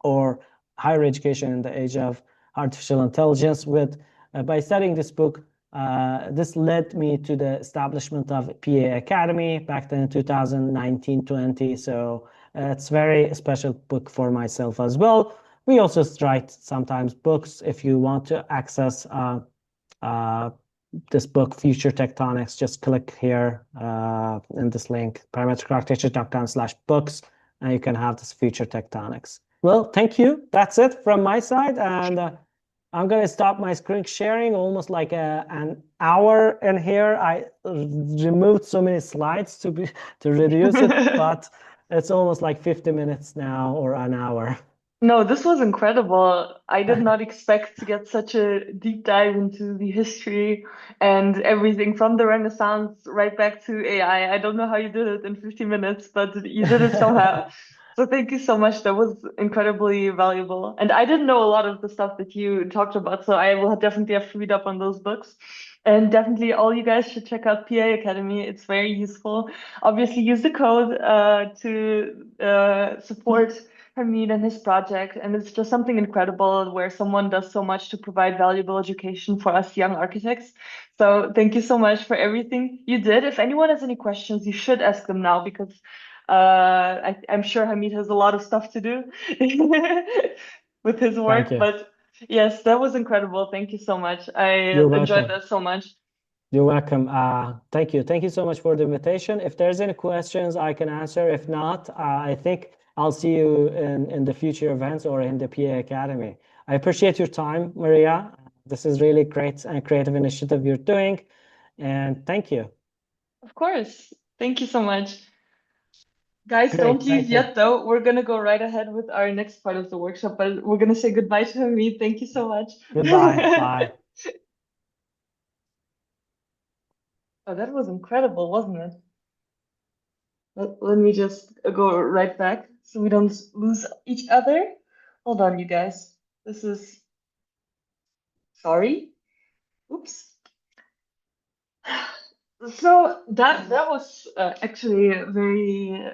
Speaker 2: or Higher Education in the Age of Artificial Intelligence. By studying this book, this led me to the establishment of PAAcademy back then in 2019-20. So it's a very special book for myself as well. We also write sometimes books. If you want to access this book, Future Tectonics, just click here in this link, parametricarchitecture.com/books, and you can have this Future Tectonics. Well, thank you. That's it from my side. And I'm going to stop my screen sharing, almost like an hour in here. I removed so many slides to reduce it, but it's almost like 50 minutes now, or an hour.
Speaker 1: No, this was incredible. I did not expect to get such a deep dive into the history and everything from the Renaissance right back to AI. I don't know how you did it in 50 minutes, but you did it somehow. So thank you so much. That was incredibly valuable. And I didn't know a lot of the stuff that you talked about, so I will definitely have to read up on those books. And definitely all you guys should check out PAAcademy. It's very useful. Obviously, use the code to support Hamid and his project. And it's just something incredible where someone does so much to provide valuable education for us young architects. So thank you so much for everything you did. If anyone has any questions, you should ask them now, because I'm sure Hamid has a lot of stuff to do with his work.
Speaker 2: Thank you.
Speaker 1: But yes, that was incredible. Thank you so much. I
Speaker 2: You're
Speaker 1: enjoyed
Speaker 2: welcome.
Speaker 1: that so much.
Speaker 2: You're welcome. Thank you. Thank you so much for the invitation. If there's any questions, I can answer. If not, I think I'll see you in the future events or in the PAAcademy. I appreciate your time, Maria. This is really great and creative initiative you're doing. And thank you.
Speaker 1: Of course. Thank you so much. Guys, don't
Speaker 2: Great.
Speaker 1: leave
Speaker 2: Thank you.
Speaker 1: yet, though. We're gonna go right ahead with our next part of the workshop, but we're gonna say goodbye to Hamid. Thank you so much.
Speaker 2: Goodbye. Bye.
Speaker 1: Oh, that was incredible, wasn't it? Let me just go right back so we don't lose each other. Hold on, you guys. This is sorry. Oops. So that was actually a very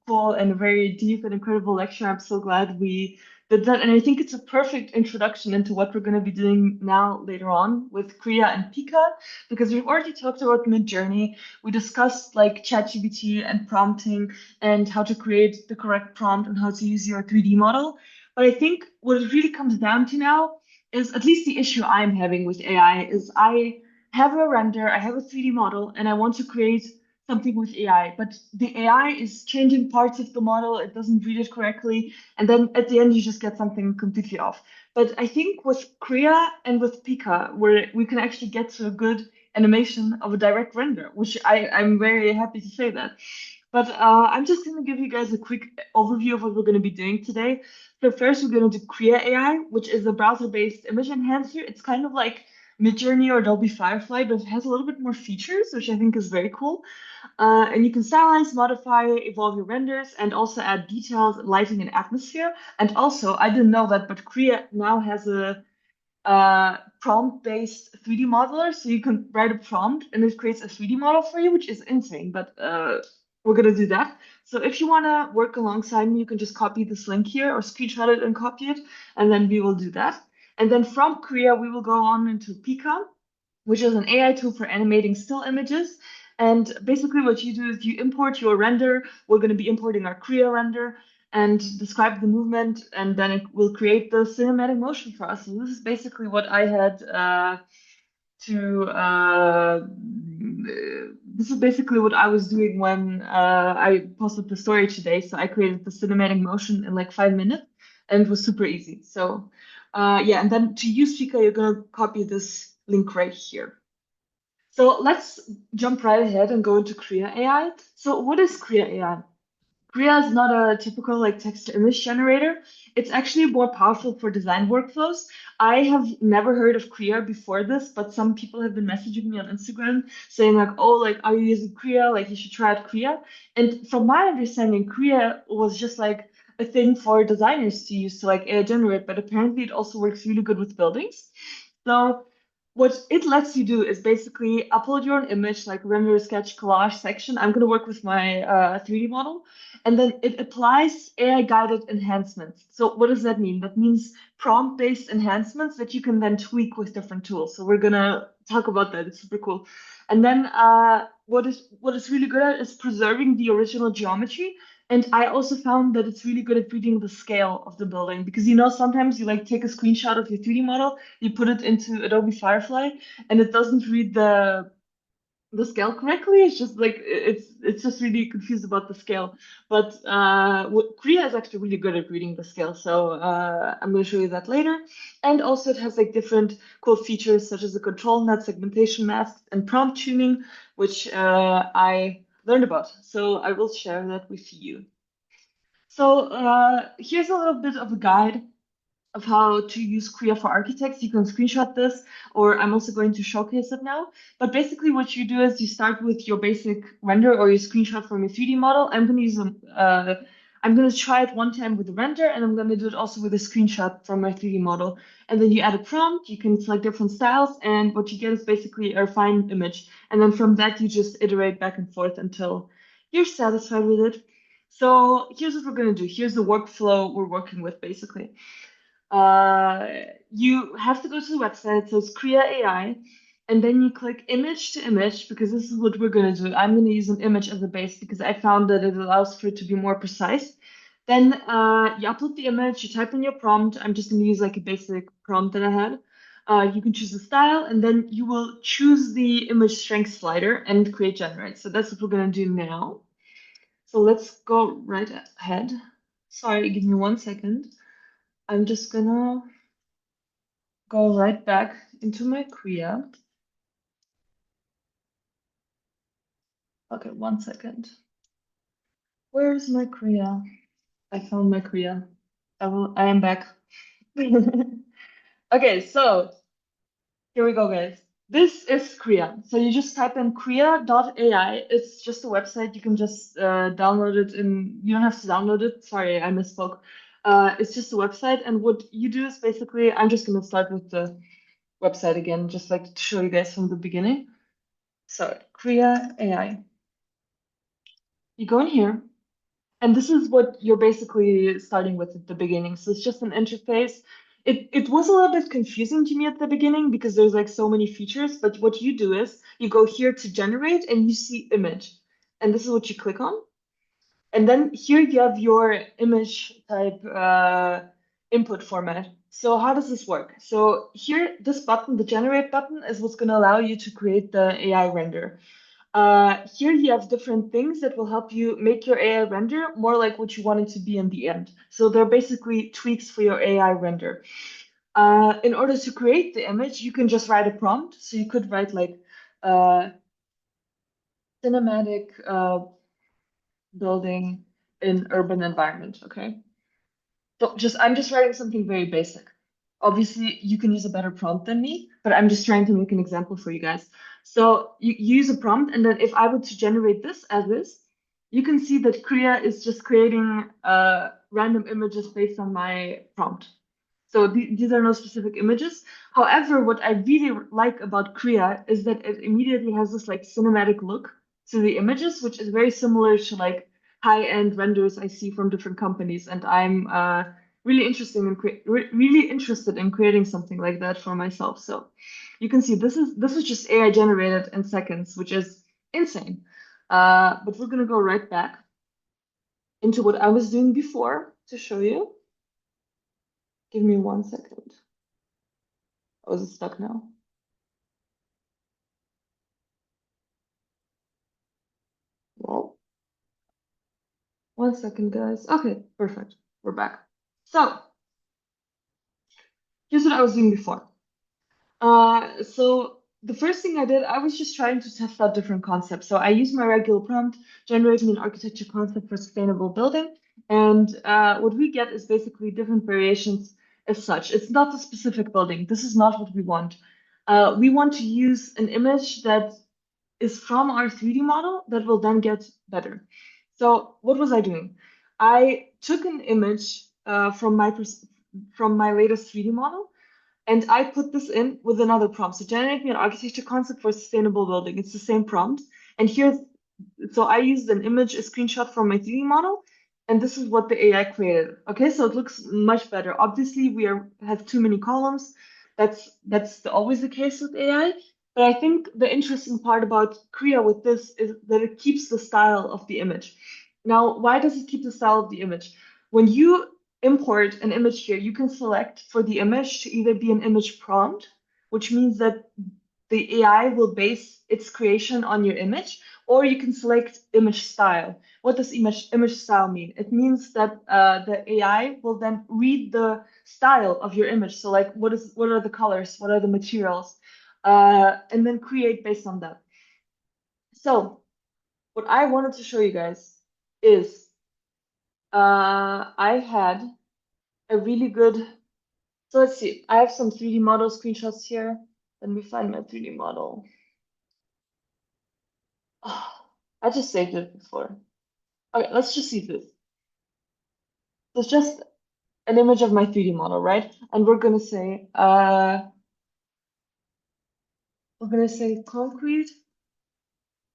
Speaker 1: cool and very deep and incredible lecture. I'm so glad we did that, and I think it's a perfect introduction into what we're going to be doing now later on with Krea and Pika, because we've already talked about Midjourney. We discussed like ChatGPT and prompting and how to create the correct prompt and how to use your 3D model. But I think what it really comes down to now is, at least the issue I'm having with AI is, I have a render, I have a 3D model, and I want to create something with AI, but the AI is changing parts of the model. It doesn't read it correctly. And then at the end, you just get something completely off. But I think with Krea and with Pika, where we can actually get to a good animation of a direct render, which I'm very happy to say that. But I'm just going to give you guys a quick overview of what we're going to be doing today. So first, we're going to do Krea AI, which is a browser-based image enhancer. It's kind of like Midjourney or Adobe Firefly, but it has a little bit more features, which I think is very cool. And you can stylize, modify, evolve your renders, and also add details, lighting, and atmosphere. And also, I didn't know that, but Krea now has a prompt-based 3D modeler, so you can write a prompt and it creates a 3D model for you, which is insane, but we're gonna do that. So if you wanna work alongside me, you can just copy this link here or screenshot it and copy it, and then we will do that. And then from Krea, we will go on into Pika, which is an AI tool for animating still images. And basically what you do is you import your render. We're going to be importing our Krea render and describe the movement, and then it will create the cinematic motion for us. So this is basically what I had to this is basically what I was doing when I posted the story today. So I created the cinematic motion in like 5 minutes, and it was super easy. So yeah, and then to use Pika, you're gonna copy this link right here. So let's jump right ahead and go into Krea AI. So what is Krea AI? Krea is not a typical like text to image generator. It's actually more powerful for design workflows. I have never heard of Krea before this, but some people have been messaging me on Instagram saying like, "Oh, like, are you using Krea? Like, you should try out Krea." And from my understanding, Krea was just like a thing for designers to use to like AI generate, but apparently it also works really good with buildings. So what it lets you do is basically upload your own image, like render, sketch, collage section. I'm going to work with my 3D model, and then it applies AI guided enhancements. So what does that mean? That means prompt based enhancements that you can then tweak with different tools. So we're going to talk about that. It's super cool. And then what is really good at is preserving the original geometry. And I also found that it's really good at reading the scale of the building, because sometimes you like take a screenshot of your 3D model, you put it into Adobe Firefly, and it doesn't read the scale correctly. It's just like it's just really confused about the scale. But Krea is actually really good at reading the scale, so I'm going to show you that later. And also, it has like different cool features such as the control net, segmentation masks, and prompt tuning, which I learned about. So I will share that with you. So here's a little bit of a guide of how to use Krea for architects. You can screenshot this, or I'm also going to showcase it now. But basically what you do is you start with your basic render or your screenshot from your 3D model. I'm going to try it one time with the render, and I'm going to do it also with a screenshot from my 3D model. And then you add a prompt, you can select different styles, and what you get is basically a refined image. And then from that, you just iterate back and forth until you're satisfied with it. So here's what we're going to do. Here's the workflow we're working with, basically. Uh, you have to go to the website. So it's Krea AI, and then you click image to image, because this is what we're going to do. I'm going to use an image as a base because I found that it allows for it to be more precise. Then you upload the image, you type in your prompt. I'm just going to use like a basic prompt that I had. You can choose the style, and then you will choose the image strength slider and create generate. So that's what we're going to do now. So let's go right ahead. Sorry, give me 1 second. I'm just gonna go right back into my Krea. Okay, 1 second. Where's my Krea? I found my Krea. I am back. Okay, so here we go, guys. This is Krea. So you just type in krea.ai. It's just a website. You can just download it you don't have to download it. Sorry, I misspoke. It's just a website. And what you do is basically, I'm just gonna start with the website again, just like to show you guys from the beginning. So Krea AI. You go in here, and this is what you're basically starting with at the beginning. So it's just an interface. It was a little bit confusing to me at the beginning because there's like so many features, but what you do is you go here to generate and you see image. And this is what you click on. And then here you have your image type input format. So how does this work? So here, this button, the generate button, is what's going to allow you to create the AI render. Here you have different things that will help you make your AI render more like what you want it to be in the end. So they're basically tweaks for your AI render. In order to create the image, you can just write a prompt. So you could write like cinematic building in urban environment, okay? So I'm just writing something very basic. Obviously, you can use a better prompt than me, but I'm just trying to make an example for you guys. So you use a prompt, and then if I were to generate this as is, you can see that Krea is just creating random images based on my prompt. So these are no specific images. However, what I really like about Krea is that it immediately has this like cinematic look to the images, which is very similar to like high-end renders I see from different companies. And I'm really really interested in creating something like that for myself. So you can see this is just AI generated in seconds, which is insane. But we're gonna go right back into what I was doing before to show you. Give me 1 second. Oh, is it stuck now? Well, 1 second, guys. Okay, perfect. We're back. So here's what I was doing before. So the first thing I did, I was just trying to test out different concepts. So I used my regular prompt, generating an architecture concept for sustainable building. And what we get is basically different variations as such. It's not a specific building. This is not what we want. We want to use an image that is from our 3D model that will then get better. So what was I doing? I took an image from my latest 3D model, and I put this in with another prompt. So generate me an architecture concept for a sustainable building. It's the same prompt. And here's, so I used an image, a screenshot from my 3D model, and this is what the AI created. Okay, so it looks much better. Obviously, have too many columns. That's always the case with AI. But I think the interesting part about Krea with this is that it keeps the style of the image. Now, why does it keep the style of the image? When you import an image here, you can select for the image to either be an image prompt, which means that the AI will base its creation on your image, or you can select image style. What does image style mean? It means that the AI will then read the style of your image. So like what are the colors, what are the materials, and then create based on that. So what I wanted to show you guys is I had a really good. So let's see. I have some 3D model screenshots here. Let me find my 3D model. Oh, I just saved it before. Okay, let's just see this. So it's just an image of my 3D model, right? And we're gonna say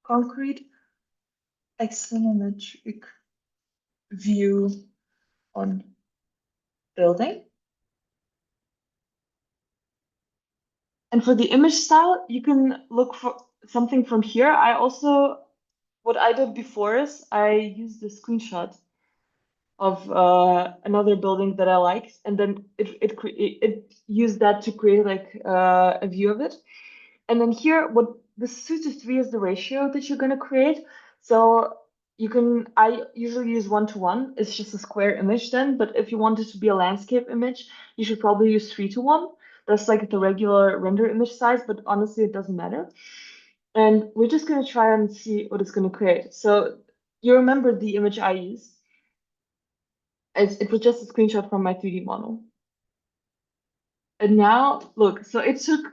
Speaker 1: concrete axonometric view on building. And for the image style, you can look for something from here. What I did before is I used the screenshot of another building that I liked, and then it used that to create like a view of it. And then here, what this 2:3 is the ratio that you're gonna create. So I usually use 1:1. It's just a square image then, but if you want it to be a landscape image, you should probably use 3:1. That's like the regular render image size, but honestly, it doesn't matter. And we're just gonna try and see what it's gonna create. So you remember the image I used. It was just a screenshot from my 3D model. And now, look, so it took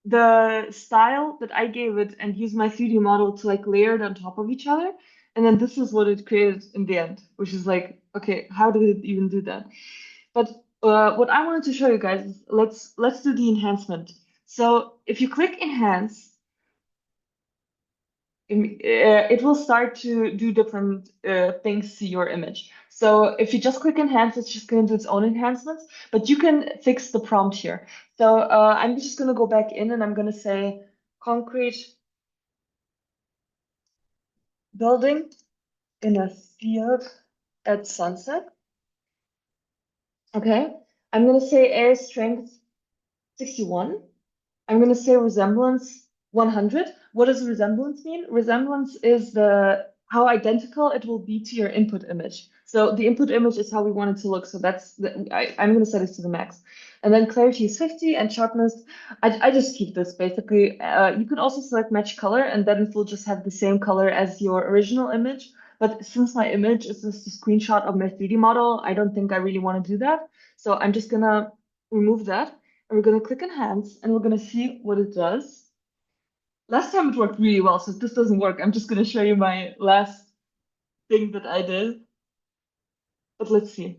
Speaker 1: the style that I gave it and used my 3D model to like layer it on top of each other. And then this is what it created in the end, which is like, okay, how did it even do that? But what I wanted to show you guys is let's do the enhancement. So if you click enhance, it will start to do different things to your image. So if you just click enhance, it's just going to do its own enhancements, but you can fix the prompt here. So I'm just going to go back in and I'm going to say concrete building in a field at sunset. Okay. I'm going to say air strength 61. I'm going to say resemblance 100. what does resemblance mean? Resemblance is the how identical it will be to your input image. So the input image is how we want it to look. So I'm going to set it to the max. And then clarity is 50 and sharpness. I just keep this basically. You could also select match color and then it will just have the same color as your original image. But since my image is just a screenshot of my 3D model, I don't think I really want to do that. So I'm just gonna remove that and we're gonna click enhance and we're gonna see what it does. Last time it worked really well, so if this doesn't work, I'm just gonna show you my last thing that I did. But let's see.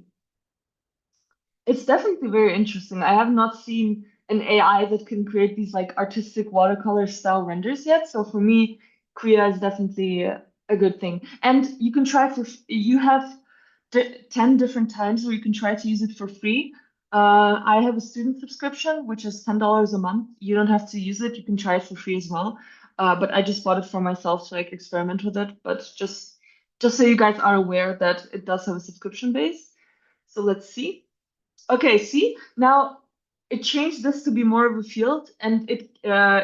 Speaker 1: It's definitely very interesting. I have not seen an AI that can create these like artistic watercolor style renders yet. So for me, Krea is definitely a good thing. And you can try you have 10 different times where you can try to use it for free. I have a student subscription, which is $10 a month. You don't have to use it. You can try it for free as well. But I just bought it for myself to like experiment with it. But just so you guys are aware that it does have a subscription base. So let's see. Okay, see, now it changed this to be more of a field, and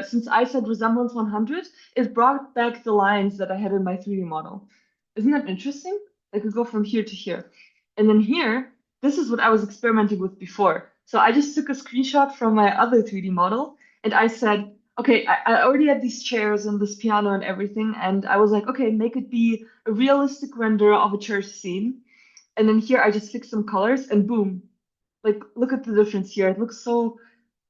Speaker 1: since I said resemblance 100, it brought back the lines that I had in my 3D model. Isn't that interesting? I could go from here to here. And then here, this is what I was experimenting with before. So I just took a screenshot from my other 3D model, and I said, okay, I already had these chairs and this piano and everything, and I was like, okay, make it be a realistic render of a church scene. And then here I just fixed some colors, and boom, like, look at the difference here. It looks so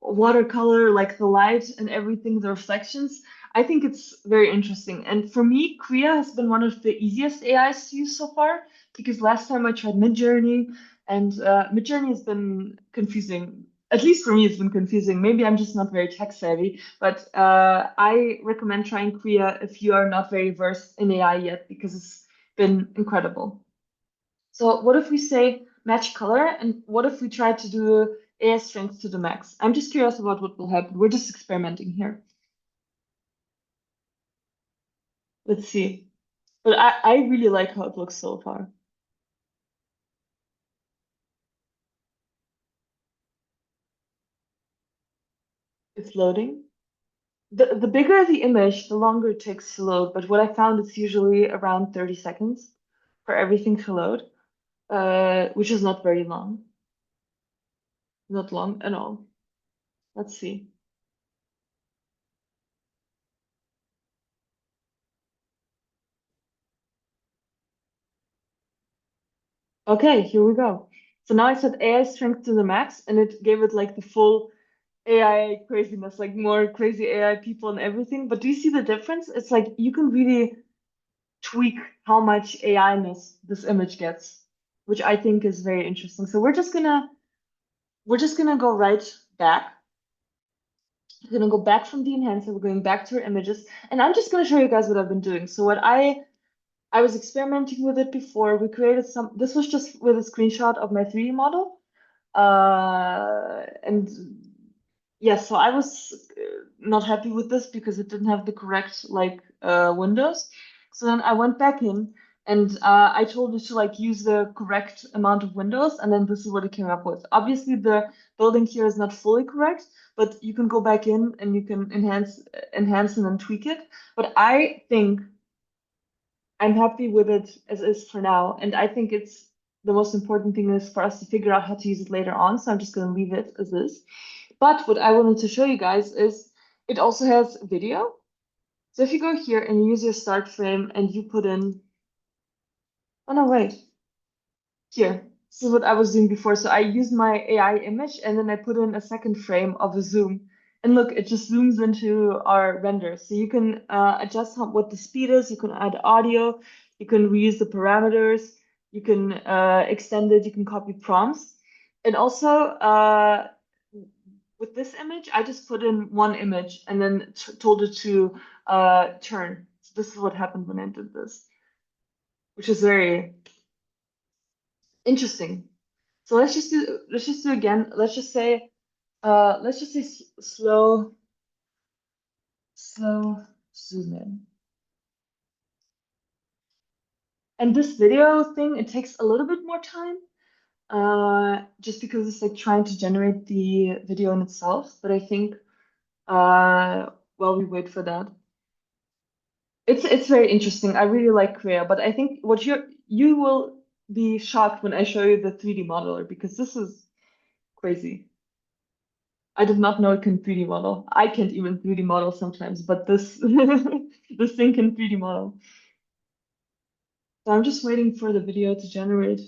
Speaker 1: watercolor, like the light and everything, the reflections. I think it's very interesting. And for me, Krea has been one of the easiest AIs to use so far because last time I tried Midjourney and Midjourney has been confusing. At least for me, it's been confusing. Maybe I'm just not very tech savvy, but I recommend trying Krea if you are not very versed in AI yet because it's been incredible. So what if we say match color, and what if we try to do AI strength to the max? I'm just curious about what will happen. We're just experimenting here. Let's see. But I really like how it looks so far. It's loading. The bigger the image, the longer it takes to load. But what I found is usually around 30 seconds for everything to load, which is not very long. Not long at all. Let's see. Okay, here we go. So now I set AI strength to the max, and it gave it like the full AI craziness, like more crazy AI people and everything. But do you see the difference? It's like you can really tweak how much AI-ness this image gets, which I think is very interesting. So we're just gonna go right back. We're gonna go back from the enhancer. We're going back to our images, and I'm just gonna show you guys what I've been doing. So what I was experimenting with it before. We created some. This was just with a screenshot of my 3D model. And yeah, so I was not happy with this because it didn't have the correct like windows. So then I went back in and I told it to like use the correct amount of windows, and then this is what it came up with. Obviously, the building here is not fully correct, but you can go back in and you can enhance and then tweak it. But I think I'm happy with it as is for now, and I think it's the most important thing is for us to figure out how to use it later on. So I'm just going to leave it as is. But what I wanted to show you guys is it also has video. So if you go here and you use your start frame and you put in, oh no, wait, here. This is what I was doing before. So I used my AI image and then I put in a second frame of a zoom. And look, it just zooms into our render. So you can adjust what the speed is. You can add audio. You can reuse the parameters. You can extend it. You can copy prompts. And also, with this image, I just put in one image and then told it to turn. So this is what happened when I did this, which is very interesting. So let's just do again. Let's just say slow zoom in. And this video thing, it takes a little bit more time, just because it's like trying to generate the video in itself. But I think while we wait for that, It's very interesting. I really like Krea, but I think what you will be shocked when I show you the 3D modeler because this is crazy. I did not know it can 3D model. I can't even 3D model sometimes, but this this thing can 3D model. So I'm just waiting for the video to generate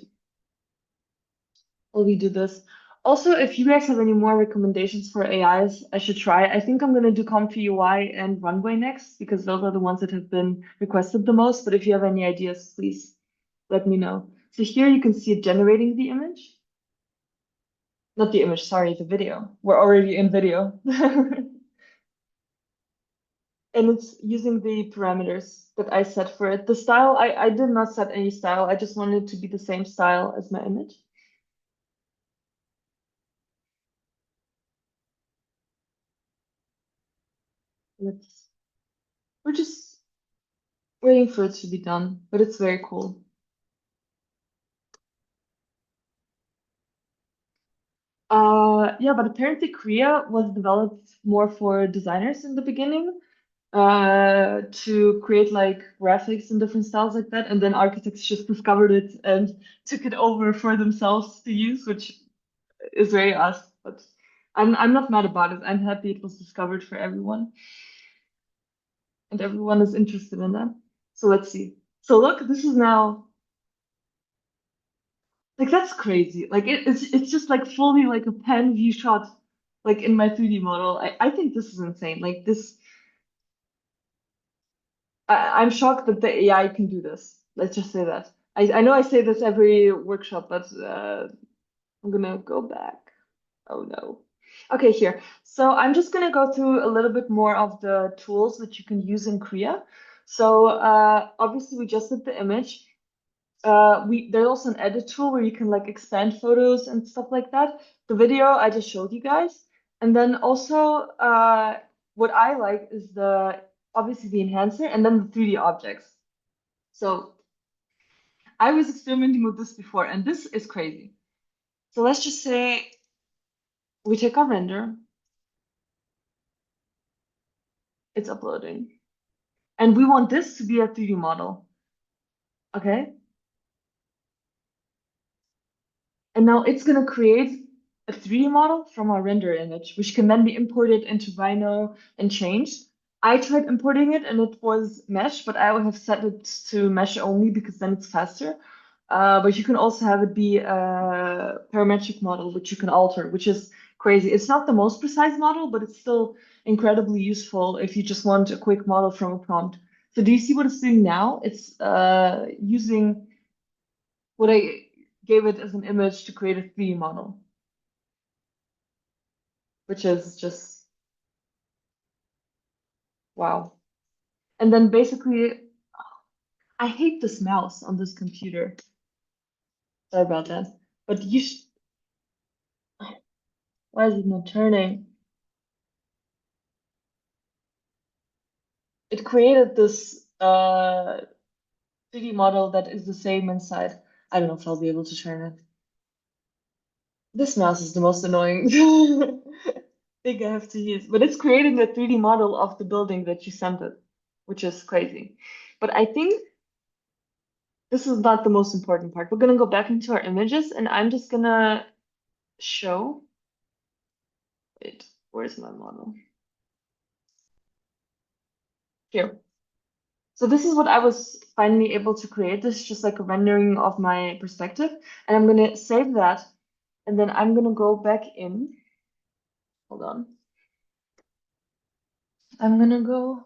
Speaker 1: while we do this. Also, if you guys have any more recommendations for AIs, I should try. I think I'm gonna do Comfy UI and Runway next because those are the ones that have been requested the most. But if you have any ideas, please let me know. So here you can see it generating the image. Not the image, sorry, the video. We're already in video. And it's using the parameters that I set for it. The style, I did not set any style. I just wanted it to be the same style as my image. Let's, we're just waiting for it to be done, but it's very cool. Yeah, but apparently Krea was developed more for designers in the beginning, to create like graphics and different styles like that, and then architects just discovered it and took it over for themselves to use, which is very us. But I'm not mad about it. I'm happy it was discovered for everyone, and everyone is interested in that. So let's see. So look, this is now like that's crazy. Like it's just like fully like a pan view shot, like in my 3D model. I think this is insane. Like this, I'm shocked that the AI can do this. Let's just say that. I know I say this every workshop, but I'm gonna go back. Oh no. Okay, here. So I'm just gonna go through a little bit more of the tools that you can use in Krea. So obviously we just did the image. There's also an edit tool where you can like expand photos and stuff like that. The video I just showed you guys. And then also what I like is the obviously the enhancer and then the 3D objects. So I was experimenting with this before and this is crazy. So let's just say we take our render, it's uploading. And we want this to be a 3D model. Okay. And now it's going to create a 3D model from our render image, which can then be imported into Rhino and changed. I tried importing it and it was mesh, but I would have set it to mesh only because then it's faster. But you can also have it be a parametric model, which you can alter, which is crazy. It's not the most precise model, but it's still incredibly useful if you just want a quick model from a prompt. So do you see what it's doing now? It's using what I gave it as an image to create a 3D model, which is just wow. And then basically, I hate this mouse on this computer. Sorry about that. But why is it not turning? It created this 3D model that is the same inside. I don't know if I'll be able to turn it. This mouse is the most annoying thing I have to use. But it's creating a 3D model of the building that you sent it, which is crazy. But I think this is not the most important part. We're gonna go back into our images and I'm just gonna show, wait, where's my model? Here. So this is what I was finally able to create. This is just like a rendering of my perspective. And I'm gonna save that and then I'm gonna go back in. Hold on. I'm gonna go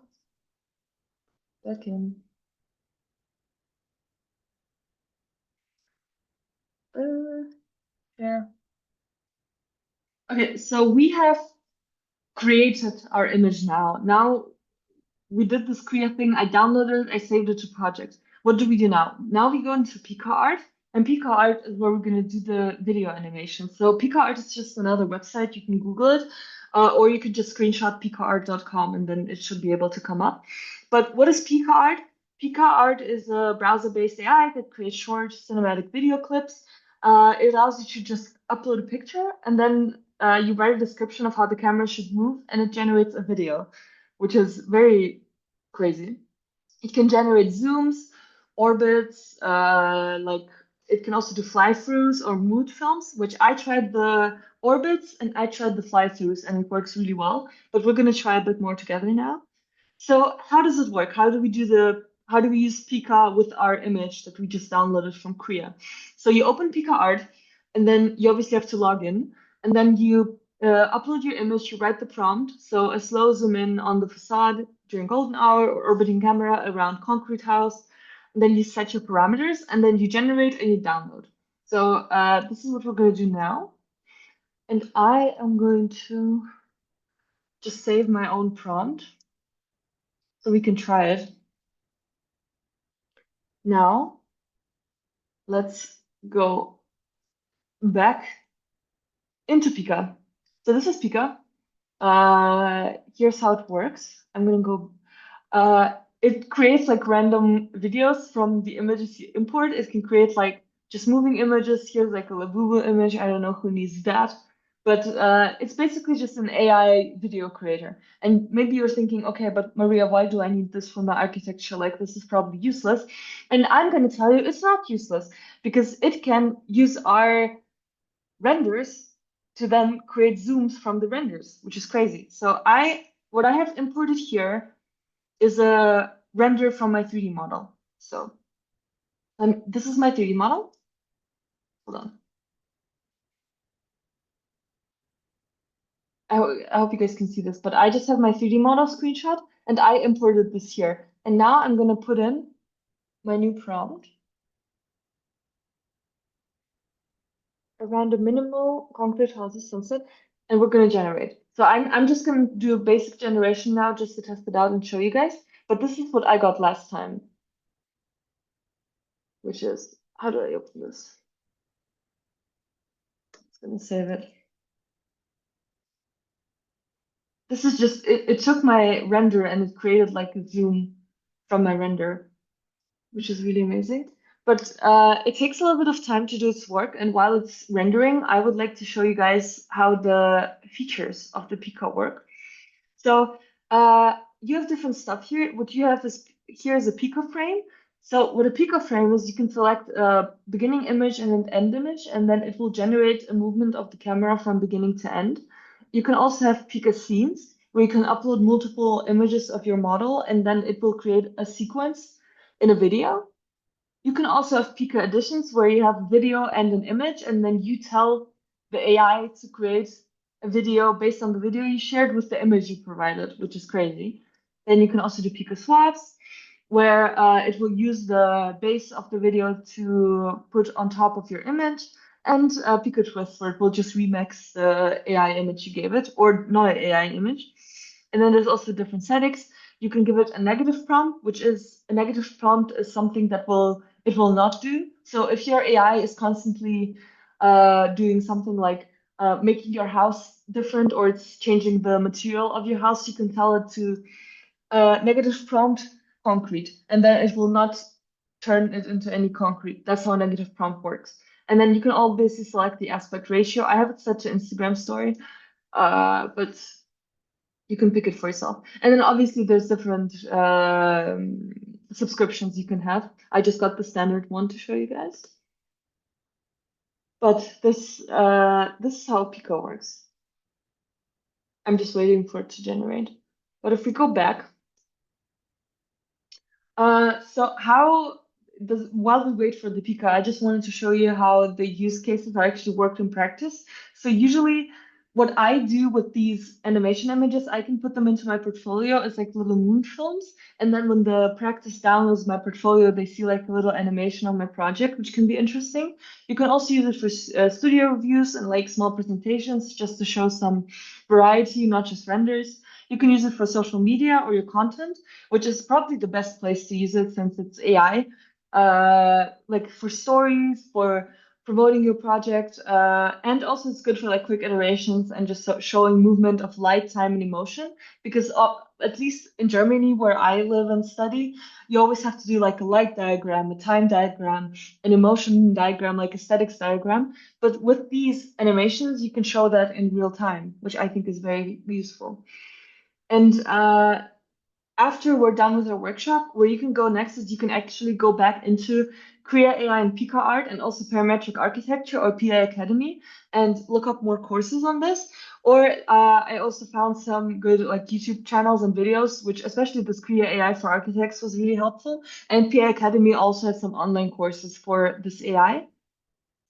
Speaker 1: back in. Yeah. Okay, so we have created our image now. Now we did this Krea thing. I downloaded it. I saved it to project. What do we do now? Now we go into Pika Art, and Pika Art is where we're going to do the video animation. So Pika Art is just another website. You can Google it, or you could just screenshot pikaart.com, and then it should be able to come up. But what is Pika Art? Pika Art is a browser-based AI that creates short cinematic video clips. It allows you to just upload a picture, and then you write a description of how the camera should move, and it generates a video, which is very crazy. It can generate zooms, orbits, like it can also do fly-throughs or mood films, which I tried the orbits and I tried the fly-throughs and it works really well. But we're gonna try a bit more together now. So how does it work? How do we use Pika with our image that we just downloaded from Krea? So you open Pika Art, and then you obviously have to log in, and then you upload your image. You write the prompt. So a slow zoom in on the facade during golden hour, or orbiting camera around concrete house. And then you set your parameters, and then you generate and you download. So this is what we're going to do now. And I am going to just save my own prompt so we can try it. Now, let's go back into Pika. So this is Pika. Here's how it works. I'm gonna go. It creates like random videos from the images you import. It can create like just moving images. Here's like a Labubu image. I don't know who needs that. But it's basically just an AI video creator. And maybe you're thinking, okay, but Maria, why do I need this for my architecture? Like, this is probably useless. And I'm going to tell you it's not useless because it can use our renders to then create zooms from the renders, which is crazy. So what I have imported here is a render from my 3D model. So this is my 3D model. Hold on. I hope you guys can see this, but I just have my 3D model screenshot and I imported this here. And now I'm going to put in my new prompt around a minimal concrete houses sunset, and we're going to generate. So I'm just going to do a basic generation now just to test it out and show you guys. But this is what I got last time, which is, how do I open this? It's going to save it. This is just, it took my render and it created like a zoom from my render, which is really amazing. But it takes a little bit of time to do its work. And while it's rendering, I would like to show you guys how the features of the Pika work. So you have different stuff here. What you have is here is a Pika frame. So what a Pika frame is, you can select a beginning image and an end image, and then it will generate a movement of the camera from beginning to end. You can also have Pika scenes, where you can upload multiple images of your model, and then it will create a sequence in a video. You can also have Pika editions where you have video and an image, and then you tell the AI to create a video based on the video you shared with the image you provided, which is crazy. Then you can also do Pika swaps, where it will use the base of the video to put on top of your image, and Pika twist, where it will just remix the AI image you gave it, or not an AI image. And then there's also different settings. You can give it a negative prompt, which is a negative prompt is something that it will not do. So if your AI is constantly doing something like making your house different, or it's changing the material of your house, you can tell it to negative prompt concrete, and then it will not turn it into any concrete. That's how a negative prompt works. And then you can obviously select the aspect ratio. I have it set to Instagram story, but you can pick it for yourself. And then obviously there's different subscriptions you can have. I just got the standard one to show you guys. But this is how Pico works. I'm just waiting for it to generate. But if we go back, so how does while we wait for the Pika, I just wanted to show you how the use cases are actually worked in practice. So usually what I do with these animation images, I can put them into my portfolio as like little moon films. And then when the practice downloads my portfolio, they see like a little animation on my project, which can be interesting. You can also use it for studio reviews and like small presentations just to show some variety, not just renders. You can use it for social media or your content, which is probably the best place to use it since it's AI. Like for stories, for promoting your project, and also it's good for like quick iterations and just showing movement of light, time, and emotion. Because at least in Germany, where I live and study, you always have to do like a light diagram, a time diagram, an emotion diagram, like aesthetics diagram. But with these animations, you can show that in real time, which I think is very useful. And after we're done with our workshop, where you can go next is you can actually go back into Krea AI and Pika art and also parametric architecture or PAAcademy and look up more courses on this. Or I also found some good like YouTube channels and videos, which especially this Krea AI for architects was really helpful. And PAAcademy also has some online courses for this AI.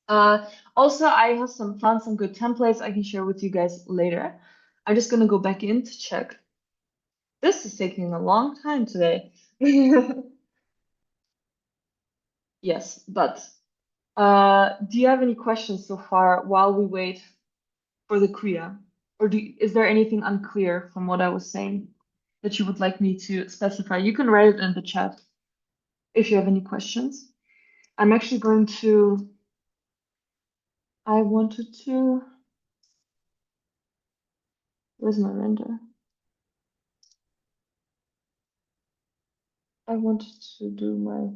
Speaker 1: Also, I have found some good templates I can share with you guys later. I'm just gonna go back in to check. This is taking a long time today. Yes, but do you have any questions so far while we wait for the Krea? Or is there anything unclear from what I was saying that you would like me to specify? You can write it in the chat if you have any questions. I'm actually going to, I wanted to, where's my render? I wanted to do my,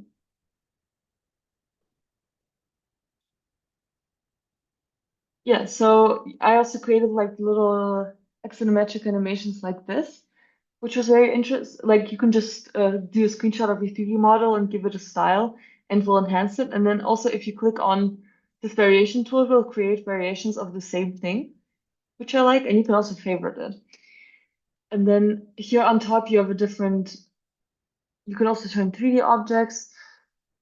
Speaker 1: yeah, so I also created like little axonometric animations like this, which was very interesting. Like you can just do a screenshot of your 3D model and give it a style and we'll enhance it. And then also if you click on this variation tool, it will create variations of the same thing, which I like, and you can also favorite it. And then here on top, you have a different, you can also turn 3D objects,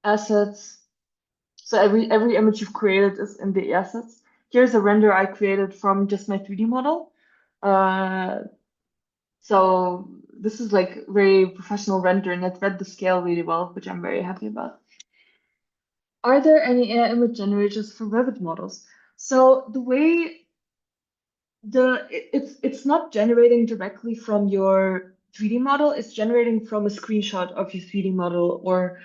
Speaker 1: assets. So every image you've created is in the assets. Here's a render I created from just my 3D model. So this is like very professional render and it read the scale really well, which I'm very happy about. Are there any AI image generators for Revit models? So the way it's not generating directly from your 3D model, it's generating from a screenshot of your 3D model or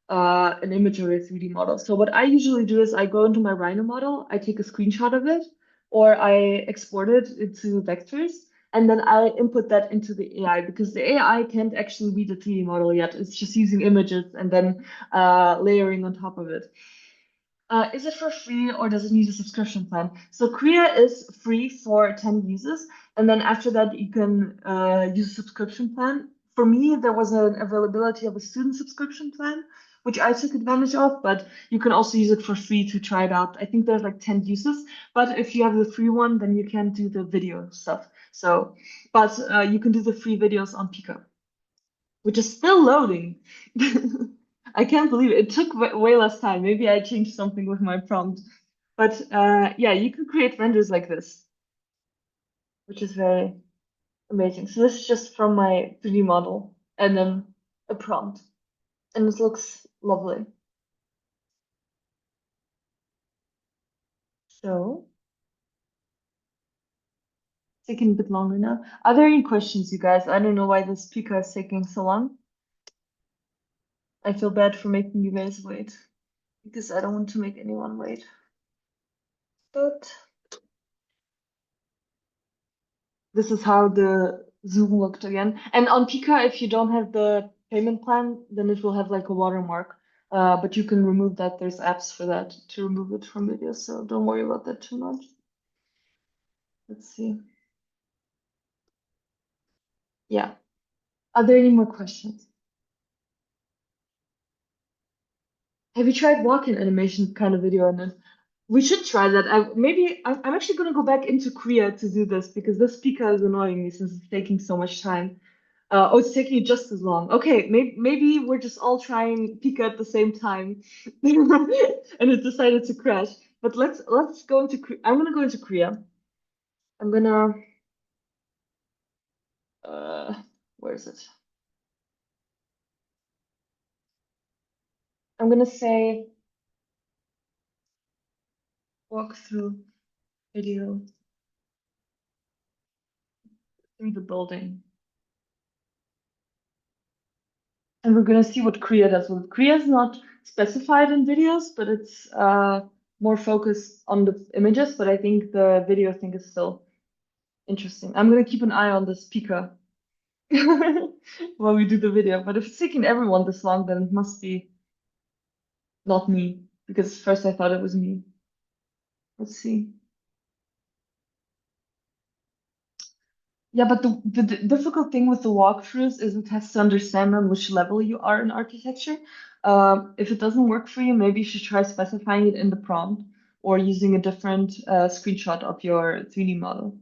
Speaker 1: an image of your 3D model. So what I usually do is I go into my Rhino model, I take a screenshot of it, or I export it into vectors, and then I input that into the AI because the AI can't actually read a 3D model yet. It's just using images and then layering on top of it. Is it for free or does it need a subscription plan? So Krea is free for 10 users, and then after that you can use a subscription plan. For me, there was an availability of a student subscription plan, which I took advantage of, but you can also use it for free to try it out. I think there's like 10 users, but if you have the free one, then you can do the video stuff. So, but you can do the free videos on Pika, which is still loading. I can't believe it. It took way less time. Maybe I changed something with my prompt. But yeah, you can create renders like this, which is very amazing. So this is just from my 3D model and then a prompt. And this looks lovely. So it's taking a bit longer now. Are there any questions, you guys? I don't know why this Pika is taking so long. I feel bad for making you guys wait because I don't want to make anyone wait. But this is how the Zoom looked again. And on Pika, if you don't have the payment plan, then it will have like a watermark. But you can remove that. There's apps for that to remove it from videos, so don't worry about that too much. Let's see. Yeah. Are there any more questions? Have you tried walk-in animation kind of video on it? We should try that. I'm actually gonna go back into Korea to do this because this Pika is annoying me since it's taking so much time. Oh, it's taking you just as long. Okay, maybe we're just all trying Pika at the same time, and it decided to crash. But let's go into. I'm gonna go into Korea. I'm gonna. Uh, where is it? I'm gonna say walk through video through the building, and we're gonna see what Korea does with it. Korea is not specified in videos, but it's more focused on the images. But I think the video thing is still interesting. I'm gonna keep an eye on this Pika while we do the video. But if it's taking everyone this long, then it must be not me, because first I thought it was me. Let's see. Yeah, but the difficult thing with the walkthroughs is it has to understand on which level you are in architecture. If it doesn't work for you, maybe you should try specifying it in the prompt or using a different screenshot of your 3D model.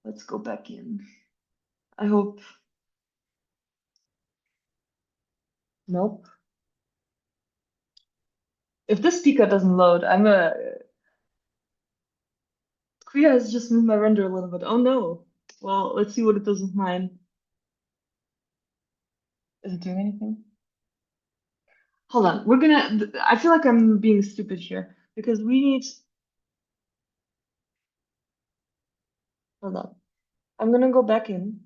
Speaker 1: Let's go back in. I hope. Nope. If this speaker doesn't load, I'm a. Krea has just moved my render a little bit. Oh no. Well, let's see what it does with mine. Is it doing anything? Hold on. We're gonna. I feel like I'm being stupid here because we need. Hold on. I'm gonna go back in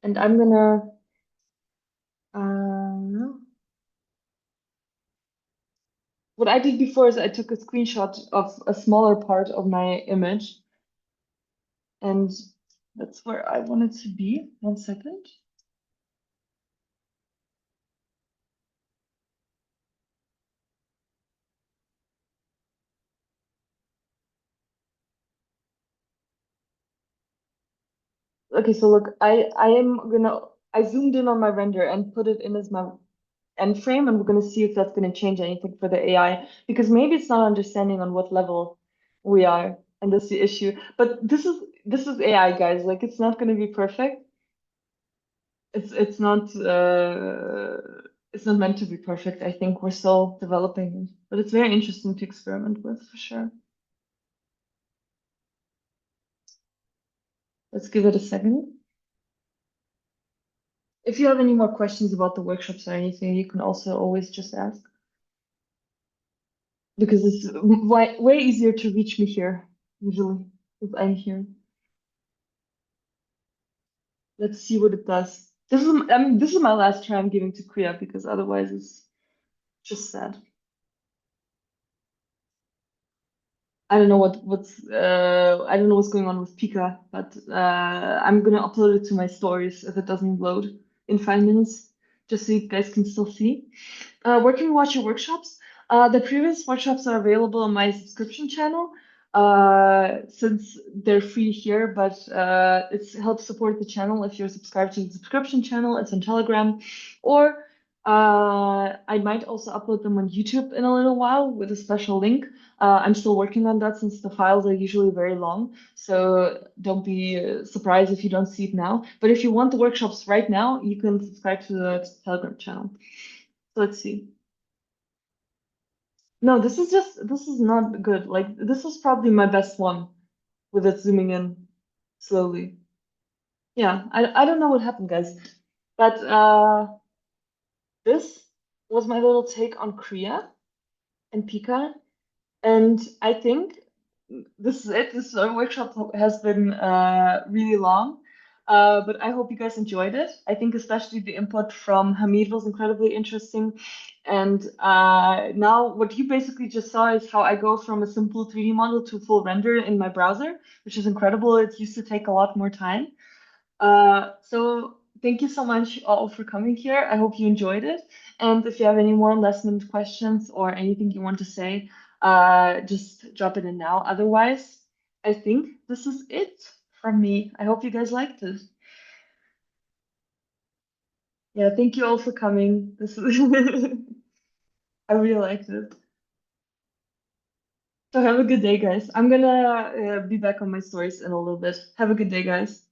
Speaker 1: and I'm gonna. What I did before is I took a screenshot of a smaller part of my image, and that's where I want it to be. 1 second. Okay, so look, I zoomed in on my render and put it in as my end frame, and we're gonna see if that's gonna change anything for the AI because maybe it's not understanding on what level we are, and that's the issue. But this is AI, guys. Like it's not gonna be perfect. It's not meant to be perfect. I think we're still developing it, but it's very interesting to experiment with for sure. Let's give it a second. If you have any more questions about the workshops or anything, you can also always just ask because it's way easier to reach me here usually if I'm here. Let's see what it does. This is my last try I'm giving to Krea because otherwise it's just sad. I don't know what's going on with Pika, but I'm gonna upload it to my stories if it doesn't load in 5 minutes, just so you guys can still see. Where can we watch your workshops? The previous workshops are available on my subscription channel, since they're free here, but it helps support the channel if you're subscribed to the subscription channel. It's on Telegram, or I might also upload them on YouTube in a little while with a special link. I'm still working on that since the files are usually very long, so don't be surprised if you don't see it now. But if you want the workshops right now, you can subscribe to the Telegram channel. So let's see. No, this is not good. Like this was probably my best one with it zooming in slowly. Yeah, I don't know what happened, guys. But this was my little take on Krea and Pika. And I think this is it. This workshop has been really long, but I hope you guys enjoyed it. I think especially the input from Hamid was incredibly interesting. And now what you basically just saw is how I go from a simple 3D model to full render in my browser, which is incredible. It used to take a lot more time. So thank you so much all for coming here. I hope you enjoyed it. And if you have any more last minute questions or anything you want to say, just drop it in now. Otherwise, I think this is it from me. I hope you guys liked it. Yeah, thank you all for coming. This is I really liked it. So have a good day, guys. I'm gonna be back on my stories in a little bit. Have a good day, guys.